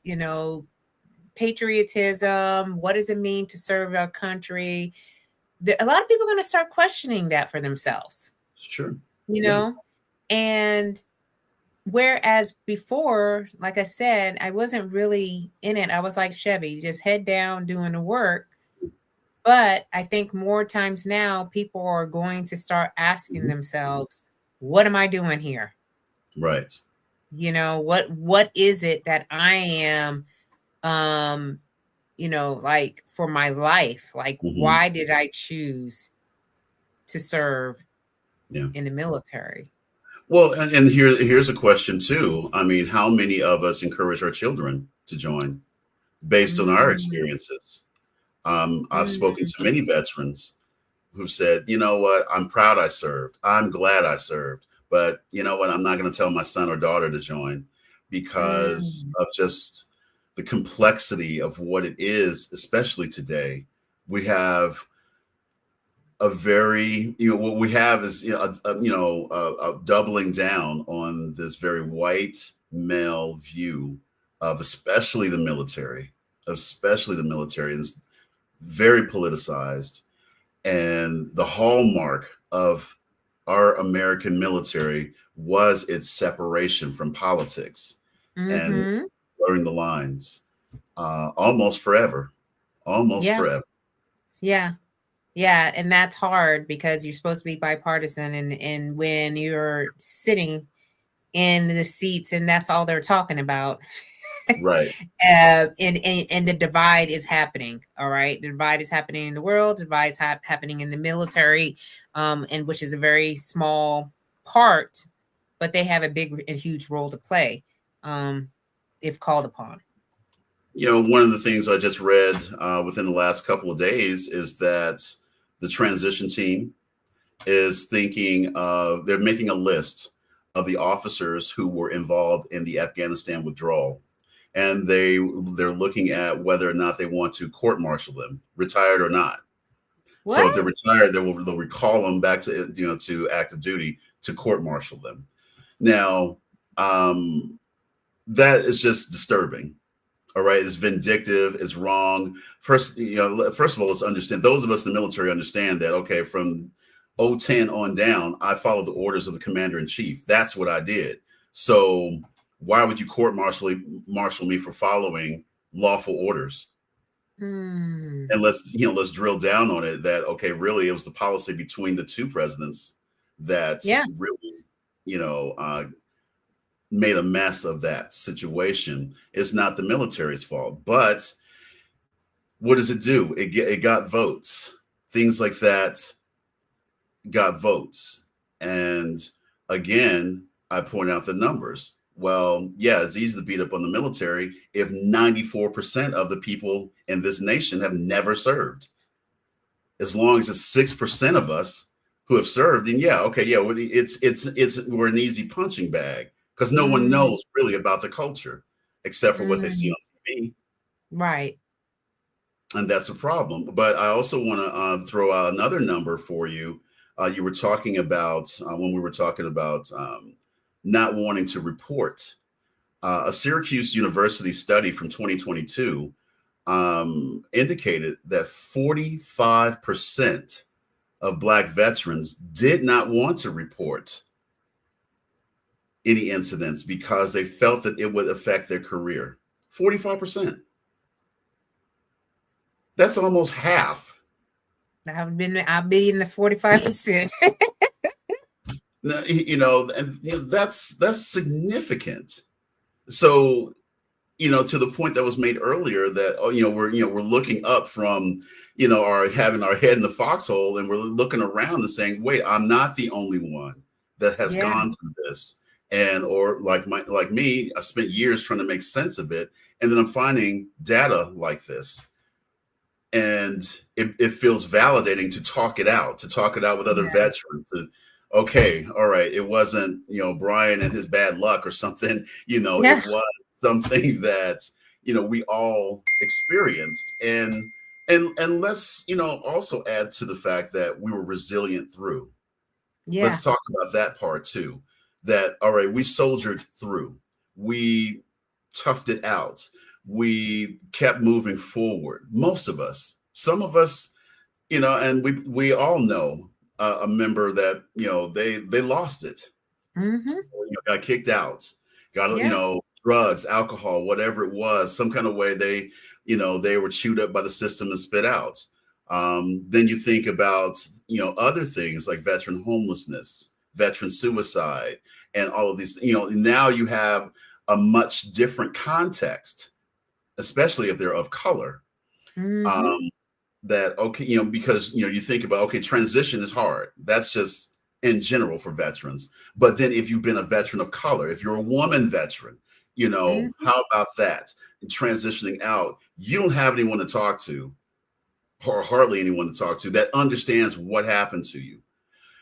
S1: patriotism. What does it mean to serve our country? A lot of people are going to start questioning that for themselves.
S2: Sure.
S1: And whereas before, like I said, I wasn't really in it. I was like Chevy, just head down doing the work. But I think more times now, people are going to start asking themselves, what am I doing here?
S2: Right.
S1: You know, what is it that I am, um, like for my life? Like,
S2: Hmm.
S1: why did I choose to serve
S2: Yeah.
S1: in the military?
S2: Well, and here's a question too. I mean, how many of us encourage our children to join based on our
S1: Mm,
S2: experiences? I've spoken to
S1: mm,
S2: many veterans who said, you know what, I'm proud I served. I'm glad I served. But you know what, I'm not going to tell my son or daughter to join because
S1: mm,
S2: of just the complexity of what it is, especially today. We have a very, what we have is, a doubling down on this very white male view of especially the military. It's very politicized, and the hallmark of our American military was its separation from politics and
S1: mm-hmm.
S2: blurring the lines, almost forever, almost
S1: Yeah,
S2: forever.
S1: yeah. Yeah, and that's hard because you're supposed to be bipartisan, and when you're sitting in the seats and that's all they're talking about,
S2: Right.
S1: and the divide is happening. All right, the divide is happening in the world. The divide is happening in the military, and which is a very small part, but they have a big and huge role to play, um, if called upon.
S2: One of the things I just read within the last couple of days is that the transition team is thinking of, they're making a list of the officers who were involved in the Afghanistan withdrawal. And they're looking at whether or not they want to court martial them, retired or not. So if they're
S1: What?
S2: retired, they'll recall them back to, to active duty to court martial them. Now, that is just disturbing. All right, it's vindictive, it's wrong. First of all, let's understand, those of us in the military understand that, okay, from 010 on down, I follow the orders of the commander in chief. That's what I did. So why would you martial me for following lawful orders?
S1: Hmm.
S2: And let's drill down on it, that okay, really it was the policy between the two presidents that
S1: Yeah.
S2: really, you know, made a mess of that situation. It's not the military's fault, but what does it do? It got votes. Things like that got votes. And again, I point out the numbers. Well, yeah, it's easy to beat up on the military if 94% of the people in this nation have never served. As long as it's 6% of us who have served, then yeah, okay, yeah, we're an easy punching bag because no one
S1: Mm,
S2: knows really about the culture except for what they see
S1: mm,
S2: on TV.
S1: right.
S2: And that's a problem. But I also want to throw out another number for you. You were talking about, when we were talking about not wanting to report. A Syracuse University study from 2022 indicated that 45% of Black veterans did not want to report any incidents because they felt that it would affect their career. 45%. That's almost half.
S1: I'll be in the 45%.
S2: And that's significant. So, to the point that was made earlier, that we're looking up from our having our head in the foxhole, and we're looking around and saying, wait, I'm not the only one that has
S1: Yeah.
S2: gone through this. And or like me, I spent years trying to make sense of it, and then I'm finding data like this, and it feels validating to talk it out, with other
S1: Yeah.
S2: veterans. Okay, all right, it wasn't Bryon and his bad luck or something.
S1: Yeah.
S2: It was something that we all experienced, and let's also add to the fact that we were resilient through.
S1: Yeah.
S2: Let's talk about that part too. That all right, we soldiered through. We toughed it out. We kept moving forward. Most of us, some of us, and we all know a member that they lost it,
S1: Mm-hmm.
S2: got kicked out, got
S1: Yeah.
S2: drugs, alcohol, whatever it was, some kind of way they were chewed up by the system and spit out. Then you think about, other things like veteran homelessness, veteran suicide, and all of these. Now you have a much different context, especially if they're of color.
S1: Mm-hmm.
S2: Um, that okay, because you think about, okay, transition is hard. That's just in general for veterans. But then if you've been a veteran of color, if you're a woman veteran,
S1: Mm-hmm.
S2: how about that? Transitioning out, you don't have anyone to talk to, or hardly anyone to talk to, that understands what happened to you.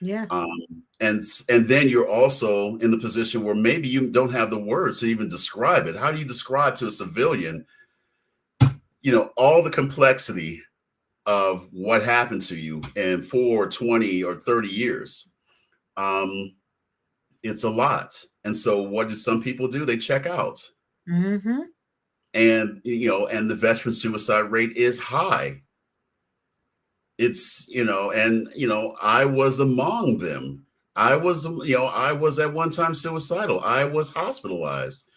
S1: Yeah.
S2: And then you're also in the position where maybe you don't have the words to even describe it. How do you describe to a civilian, all the complexity of what happened to you in 4, 20, or 30 years? Um, it's a lot. And so what do some people do? They check out.
S1: Mm-hmm.
S2: And the veteran suicide rate is high. It's, I was among them. I was at one time suicidal. I was hospitalized.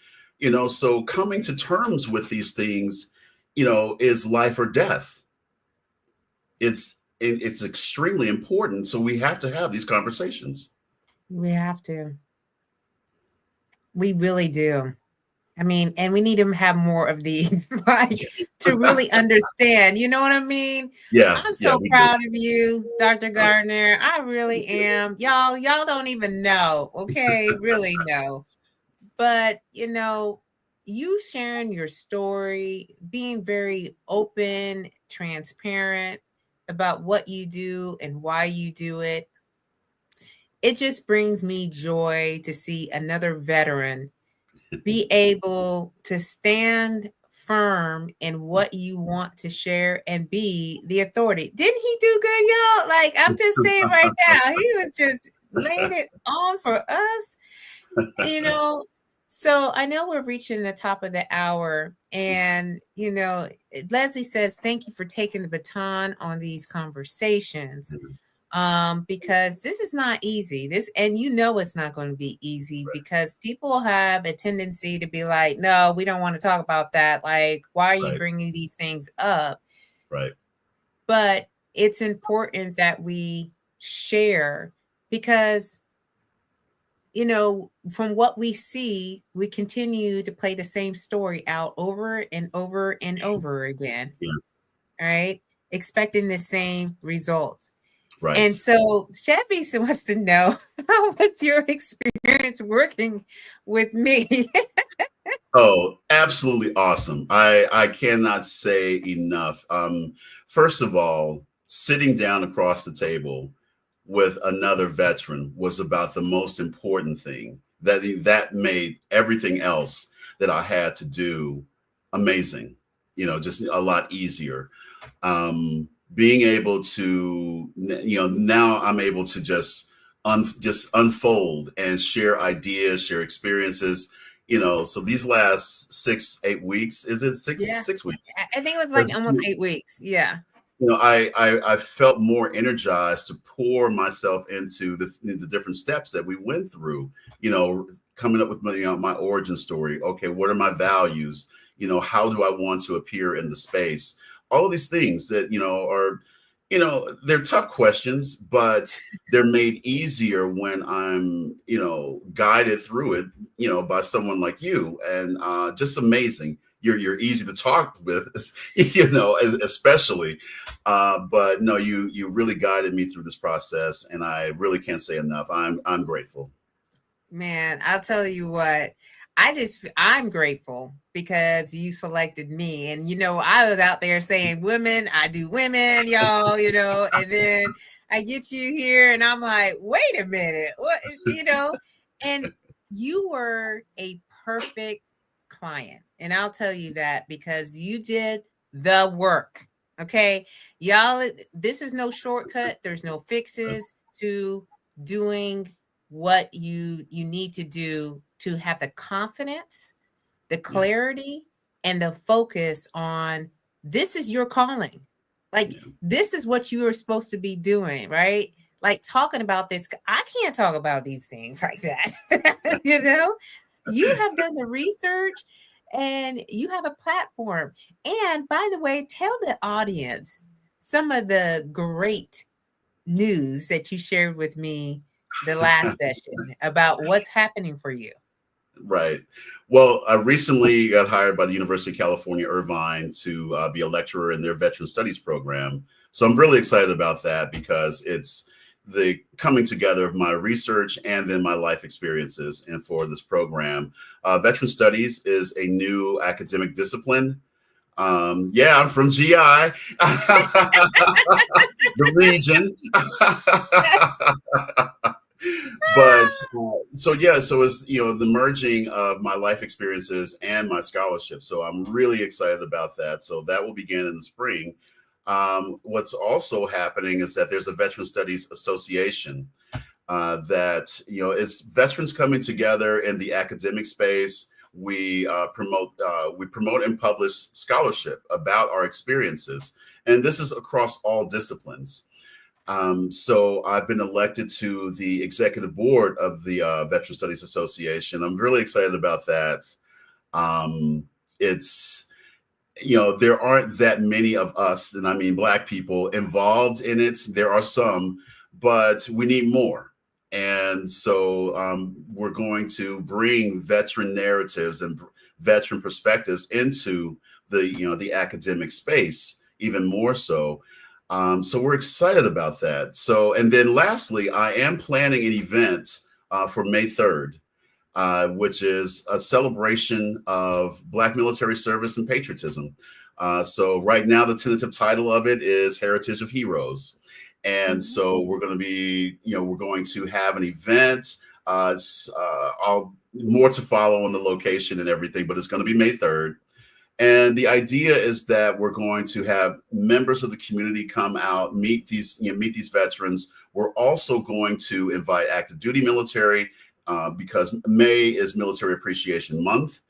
S2: So coming to terms with these things, is life or death. It's extremely important. So we have to have these conversations.
S1: We have to. We really do. I mean, and we need to have more of these, like, to really understand. You know what I mean?
S2: Yeah,
S1: I'm
S2: yeah,
S1: so
S2: we do.
S1: proud of you, Dr.
S2: Oh,
S1: Gardner. I really
S2: thank you.
S1: am. Y'all don't even know, okay? Really know. But, you sharing your story, being very open, transparent about what you do and why you do it, it just brings me joy to see another veteran be able to stand firm in what you want to share and be the authority. Didn't he do good, y'all? Like, I'm just saying right now, he was just laying it on for us, you know. So I know we're reaching the top of the hour, and Leslie says, thank you for taking the baton on these conversations, because this is not easy. And it's not going to be easy, because people have a tendency to be like, no, we don't want to talk about that. Like, why are you
S2: Right,
S1: bringing these things up?
S2: right.
S1: But it's important that we share, because from what we see, we continue to play the same story out over and over and over again.
S2: Yeah,
S1: All right, expecting the same results. And
S2: right.
S1: so Chevy wants to know, how was your experience working with me?
S2: Oh, absolutely awesome. I cannot say enough. First of all, sitting down across the table with another veteran was about the most important thing. That made everything else that I had to do amazing. Just a lot easier. Being able to, now I'm able to just unfold and share ideas, share experiences. So these last 6, 8 weeks, is it six
S1: Yeah.
S2: 6 weeks?
S1: I think it was like
S2: Has,
S1: almost 8 weeks. Yeah.
S2: I felt more energized to pour myself into the different steps that we went through. Coming up with my origin story. Okay, what are my values? How do I want to appear in the space? All of these things that are, they're tough questions, but they're made easier when I'm guided through it, by someone like you, and just amazing. You're easy to talk with, especially. But no, you really guided me through this process, and I really can't say enough. I'm grateful.
S1: Man, I'll tell you what, I'm grateful because you selected me. And I was out there saying women, I do women, y'all, and then I get you here and I'm like, wait a minute, what? And you were a perfect client. And I'll tell you that because you did the work. Okay. Y'all, this is no shortcut. There's no fixes to doing what you need to do to have the confidence, the
S2: Yeah,
S1: clarity, and the focus on this is your calling. Like,
S2: yeah,
S1: this is what you are supposed to be doing, right? Like, talking about this, I can't talk about these things like that. You have done the research and you have a platform. And by the way, tell the audience some of the great news that you shared with me the last session about what's happening for you.
S2: Right. Well, I recently got hired by the University of California, Irvine to be a lecturer in their Veteran Studies program. So I'm really excited about that because it's the coming together of my research and then my life experiences. And for this program, Veteran Studies is a new academic discipline. Yeah, I'm from GI, the region. But so yeah, so it's the merging of my life experiences and my scholarship. So I'm really excited about that. So that will begin in the spring. What's also happening is that there's a Veteran Studies Association that is veterans coming together in the academic space. We promote and publish scholarship about our experiences, and this is across all disciplines. So I've been elected to the executive board of the Veteran Studies Association. I'm really excited about that. It's there aren't that many of us, and I mean Black people, involved in it. There are some, but we need more. And so we're going to bring veteran narratives and veteran perspectives into the academic space even more so. So we're excited about that. So, and then lastly, I am planning an event for May 3rd, which is a celebration of Black military service and patriotism. So right now, the tentative title of it is Heritage of Heroes. And so we're going to be, we're going to have an event. More to follow on the location and everything, but it's going to be May 3rd. And the idea is that we're going to have members of the community come out, meet these veterans. We're also going to invite active duty military because May is Military Appreciation Month.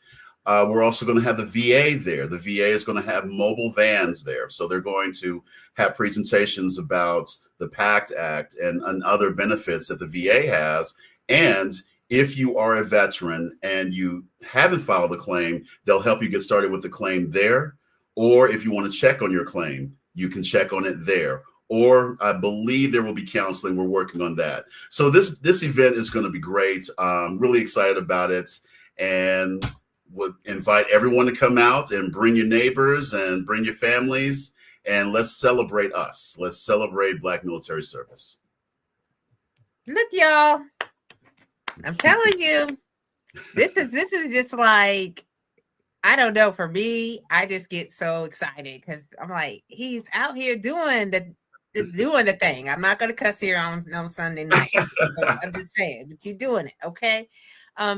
S2: We're also going to have the VA there. The VA is going to have mobile vans there. So they're going to have presentations about the PACT Act and other benefits that the VA has. And if you are a veteran and you haven't filed a claim, they'll help you get started with the claim there. Or if you want to check on your claim, you can check on it there. Or I believe there will be counseling. We're working on that. So this event is going to be great. I'm really excited about it, and would invite everyone to come out and bring your neighbors and bring your families, and let's celebrate us. Let's celebrate Black military service.
S1: Look, y'all. I'm telling you, this is just like, I don't know. For me, I just get so excited because I'm like, he's out here doing the thing. I'm not gonna cuss here on Sunday nights. So I'm just saying, but you're doing it, okay?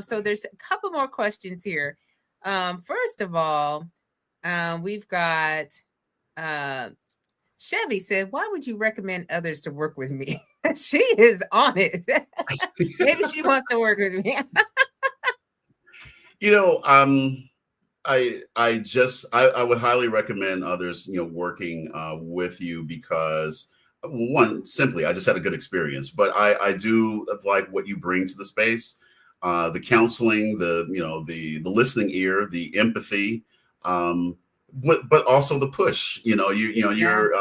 S1: So there's a couple more questions here. First of all, we've got Chevy said, "Why would you recommend others to work with me?" She is on it. Maybe she wants to work with me.
S2: I would highly recommend others, working with you because one, simply, I just had a good experience. But I do like what you bring to the space, the counseling, the listening ear, the empathy, but also the push. You're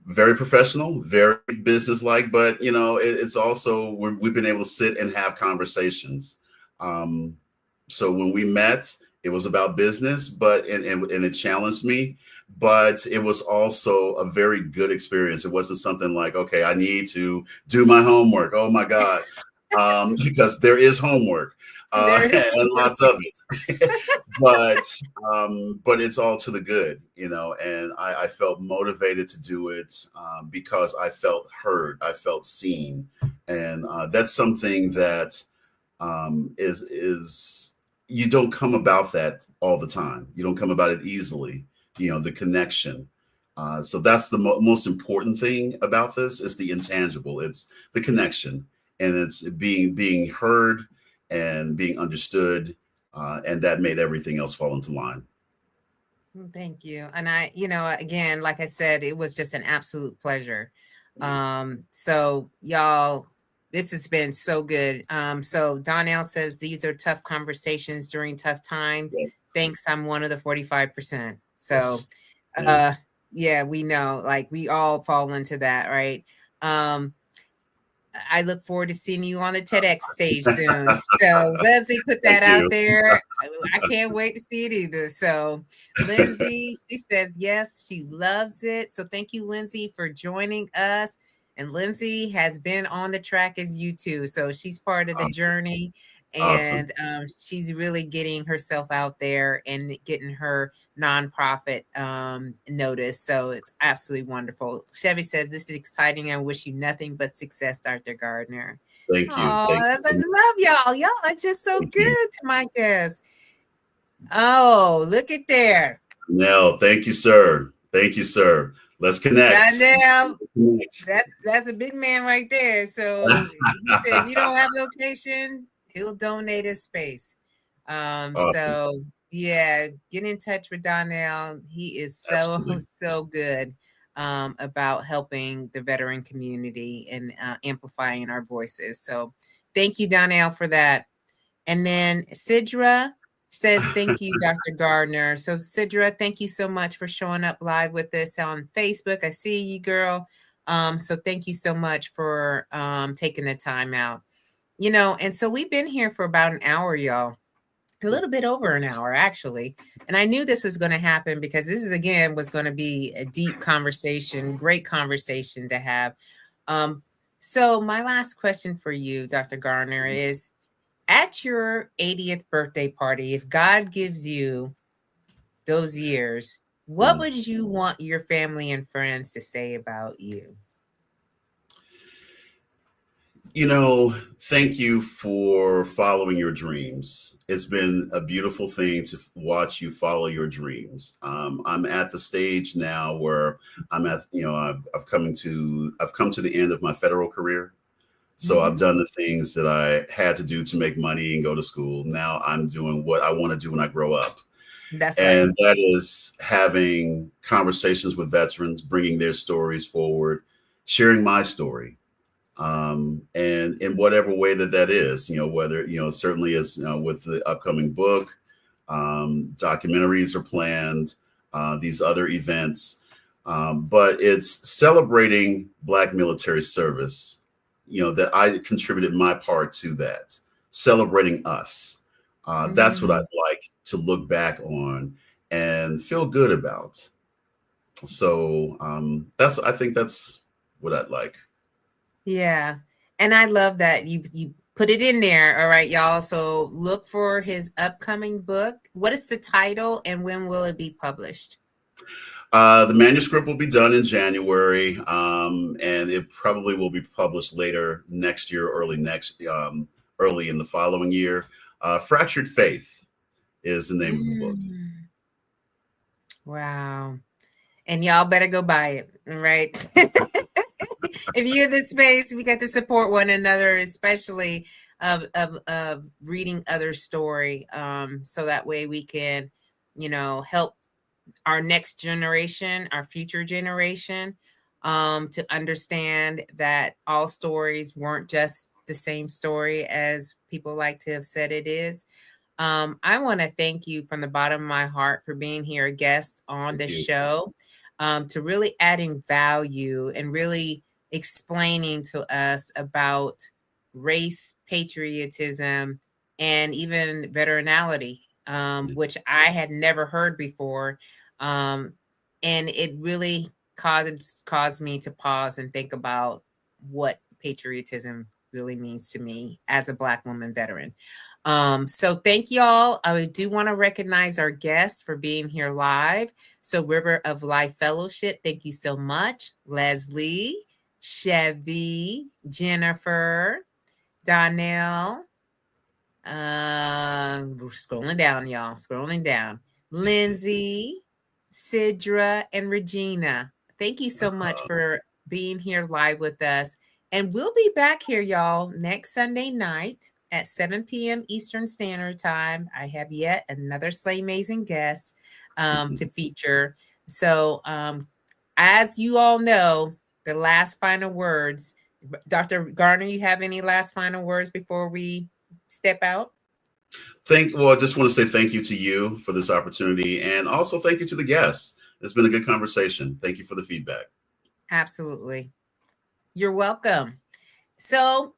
S2: very professional, very businesslike, but it's also we've been able to sit and have conversations. So when we met, it was about business, but and it challenged me, but it was also a very good experience. It wasn't something like, okay, I need to do my homework. Oh my God. Because there is homework and lots of it, but it's all to the good, and I felt motivated to do it because I felt heard, I felt seen, and that's something that is you don't come about that all the time. You don't come about it easily, the connection. So that's the most important thing about this is the intangible. It's the connection, and it's being heard and being understood, and that made everything else fall into line.
S1: Thank you. And I, again, like I said, it was just an absolute pleasure. So y'all, this has been so good. So Donnell says these are tough conversations during tough times.
S2: Yes.
S1: Thanks. I'm one of the 45%. So
S2: Yes. Yeah.
S1: Yeah, we know, like we all fall into that, right? Um, I look forward to seeing you on the TEDx stage soon. So Leslie put
S2: Thank
S1: that out
S2: you.
S1: there. I can't wait to see it either. So Lindsay, she says yes, she loves it. So thank you, Lindsay, for joining us. And Lindsay has been on the track as you too. So she's part of the
S2: Awesome.
S1: journey,
S2: Awesome.
S1: and she's really getting herself out there and getting her nonprofit notice. So it's absolutely wonderful. Chevy says, "This is exciting. I wish you nothing but success, Dr. Gardner."
S2: Thank you.
S1: Oh,
S2: Thank you
S1: I
S2: so much.
S1: love y'all. Y'all are just so
S2: Thank you.
S1: good to my guests. Oh, look at there.
S2: Nell, thank you, sir. Thank you, sir. Let's connect.
S1: Donnell,
S2: Connect.
S1: that's a big man right there. So he said, if you don't have location, he'll donate his space.
S2: Awesome.
S1: So yeah, get in touch with Donnell. He is so
S2: Absolutely.
S1: so good about helping the veteran community and amplifying our voices. So thank you, Donnell, for that. And then Sidra says, thank you, Dr. Gardner. So, Sidra, thank you so much for showing up live with us on Facebook. I see you, girl. So, thank you so much for taking the time out. You know, and so we've been here for about an hour, y'all. A little bit over an hour, actually. And I knew this was going to happen because this is, again, was going to be a deep conversation, great conversation to have. Um, so, my last question for you, Dr. Gardner, is at your 80th birthday party, if God gives you those years, what
S2: Mm.
S1: would you want your family and friends to say about you?
S2: Thank you for following your dreams. It's been a beautiful thing to watch you follow your dreams. I'm at the stage now where I'm at, I've come to the end of my federal career. So I've
S1: Mm-hmm.
S2: done the things that I had to do to make money and go to school. Now I'm doing what I want to do when I grow up.
S1: That's right.
S2: And that is having conversations with veterans, bringing their stories forward, sharing my story, and in whatever way that is, whether, certainly as with the upcoming book, documentaries are planned, these other events, but it's celebrating Black military service, that I contributed my part to that, celebrating us. That's what I'd
S1: Mm,
S2: like to look back on and feel good about. So I think that's what I'd like.
S1: yeah. And I love that you put it in there. All right, y'all. So look for his upcoming book. What is the title and when will it be published?
S2: The manuscript will be done in January, and it probably will be published later next year, early in the following year. Fractured Faith is the name of the book.
S1: Mm, wow. And y'all better go buy it. All right. If you're in this space, we got to support one another, especially of reading other story. So that way we can, help our next generation, our future generation, to understand that all stories weren't just the same story as people like to have said it is. I want to thank you from the bottom of my heart for being here, a guest on
S2: Thank
S1: the
S2: you.
S1: show, to really adding value and really explaining to us about race, patriotism, and even veteranality, which I had never heard before. Um, and it really caused me to pause and think about what patriotism really means to me as a Black woman veteran. So thank y'all. I do want to recognize our guests for being here live. So River of Life Fellowship, thank you so much. Leslie, Chevy, Jennifer, Donnell. We're scrolling down, y'all. Scrolling down. Lindsay, Sidra, and Regina. Thank you so much for being here live with us. And we'll be back here, y'all, next Sunday night at 7 p.m. Eastern Standard Time. I have yet another SLAYMAZING guest to feature. So, as you all know, the last final words. Dr. Garner, you have any last final words before we step out?
S2: Well, I just want to say thank you to you for this opportunity, and also thank you to the guests. It's been a good conversation. Thank you for the feedback.
S1: Absolutely. You're welcome. So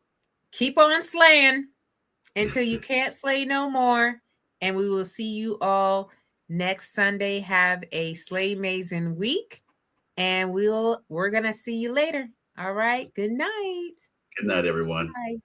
S1: keep on slaying until you can't slay no more. And we will see you all next Sunday. Have a SLAYMAZING week. And we're gonna see you later. All right. Good night.
S2: Good night, everyone.
S1: Bye.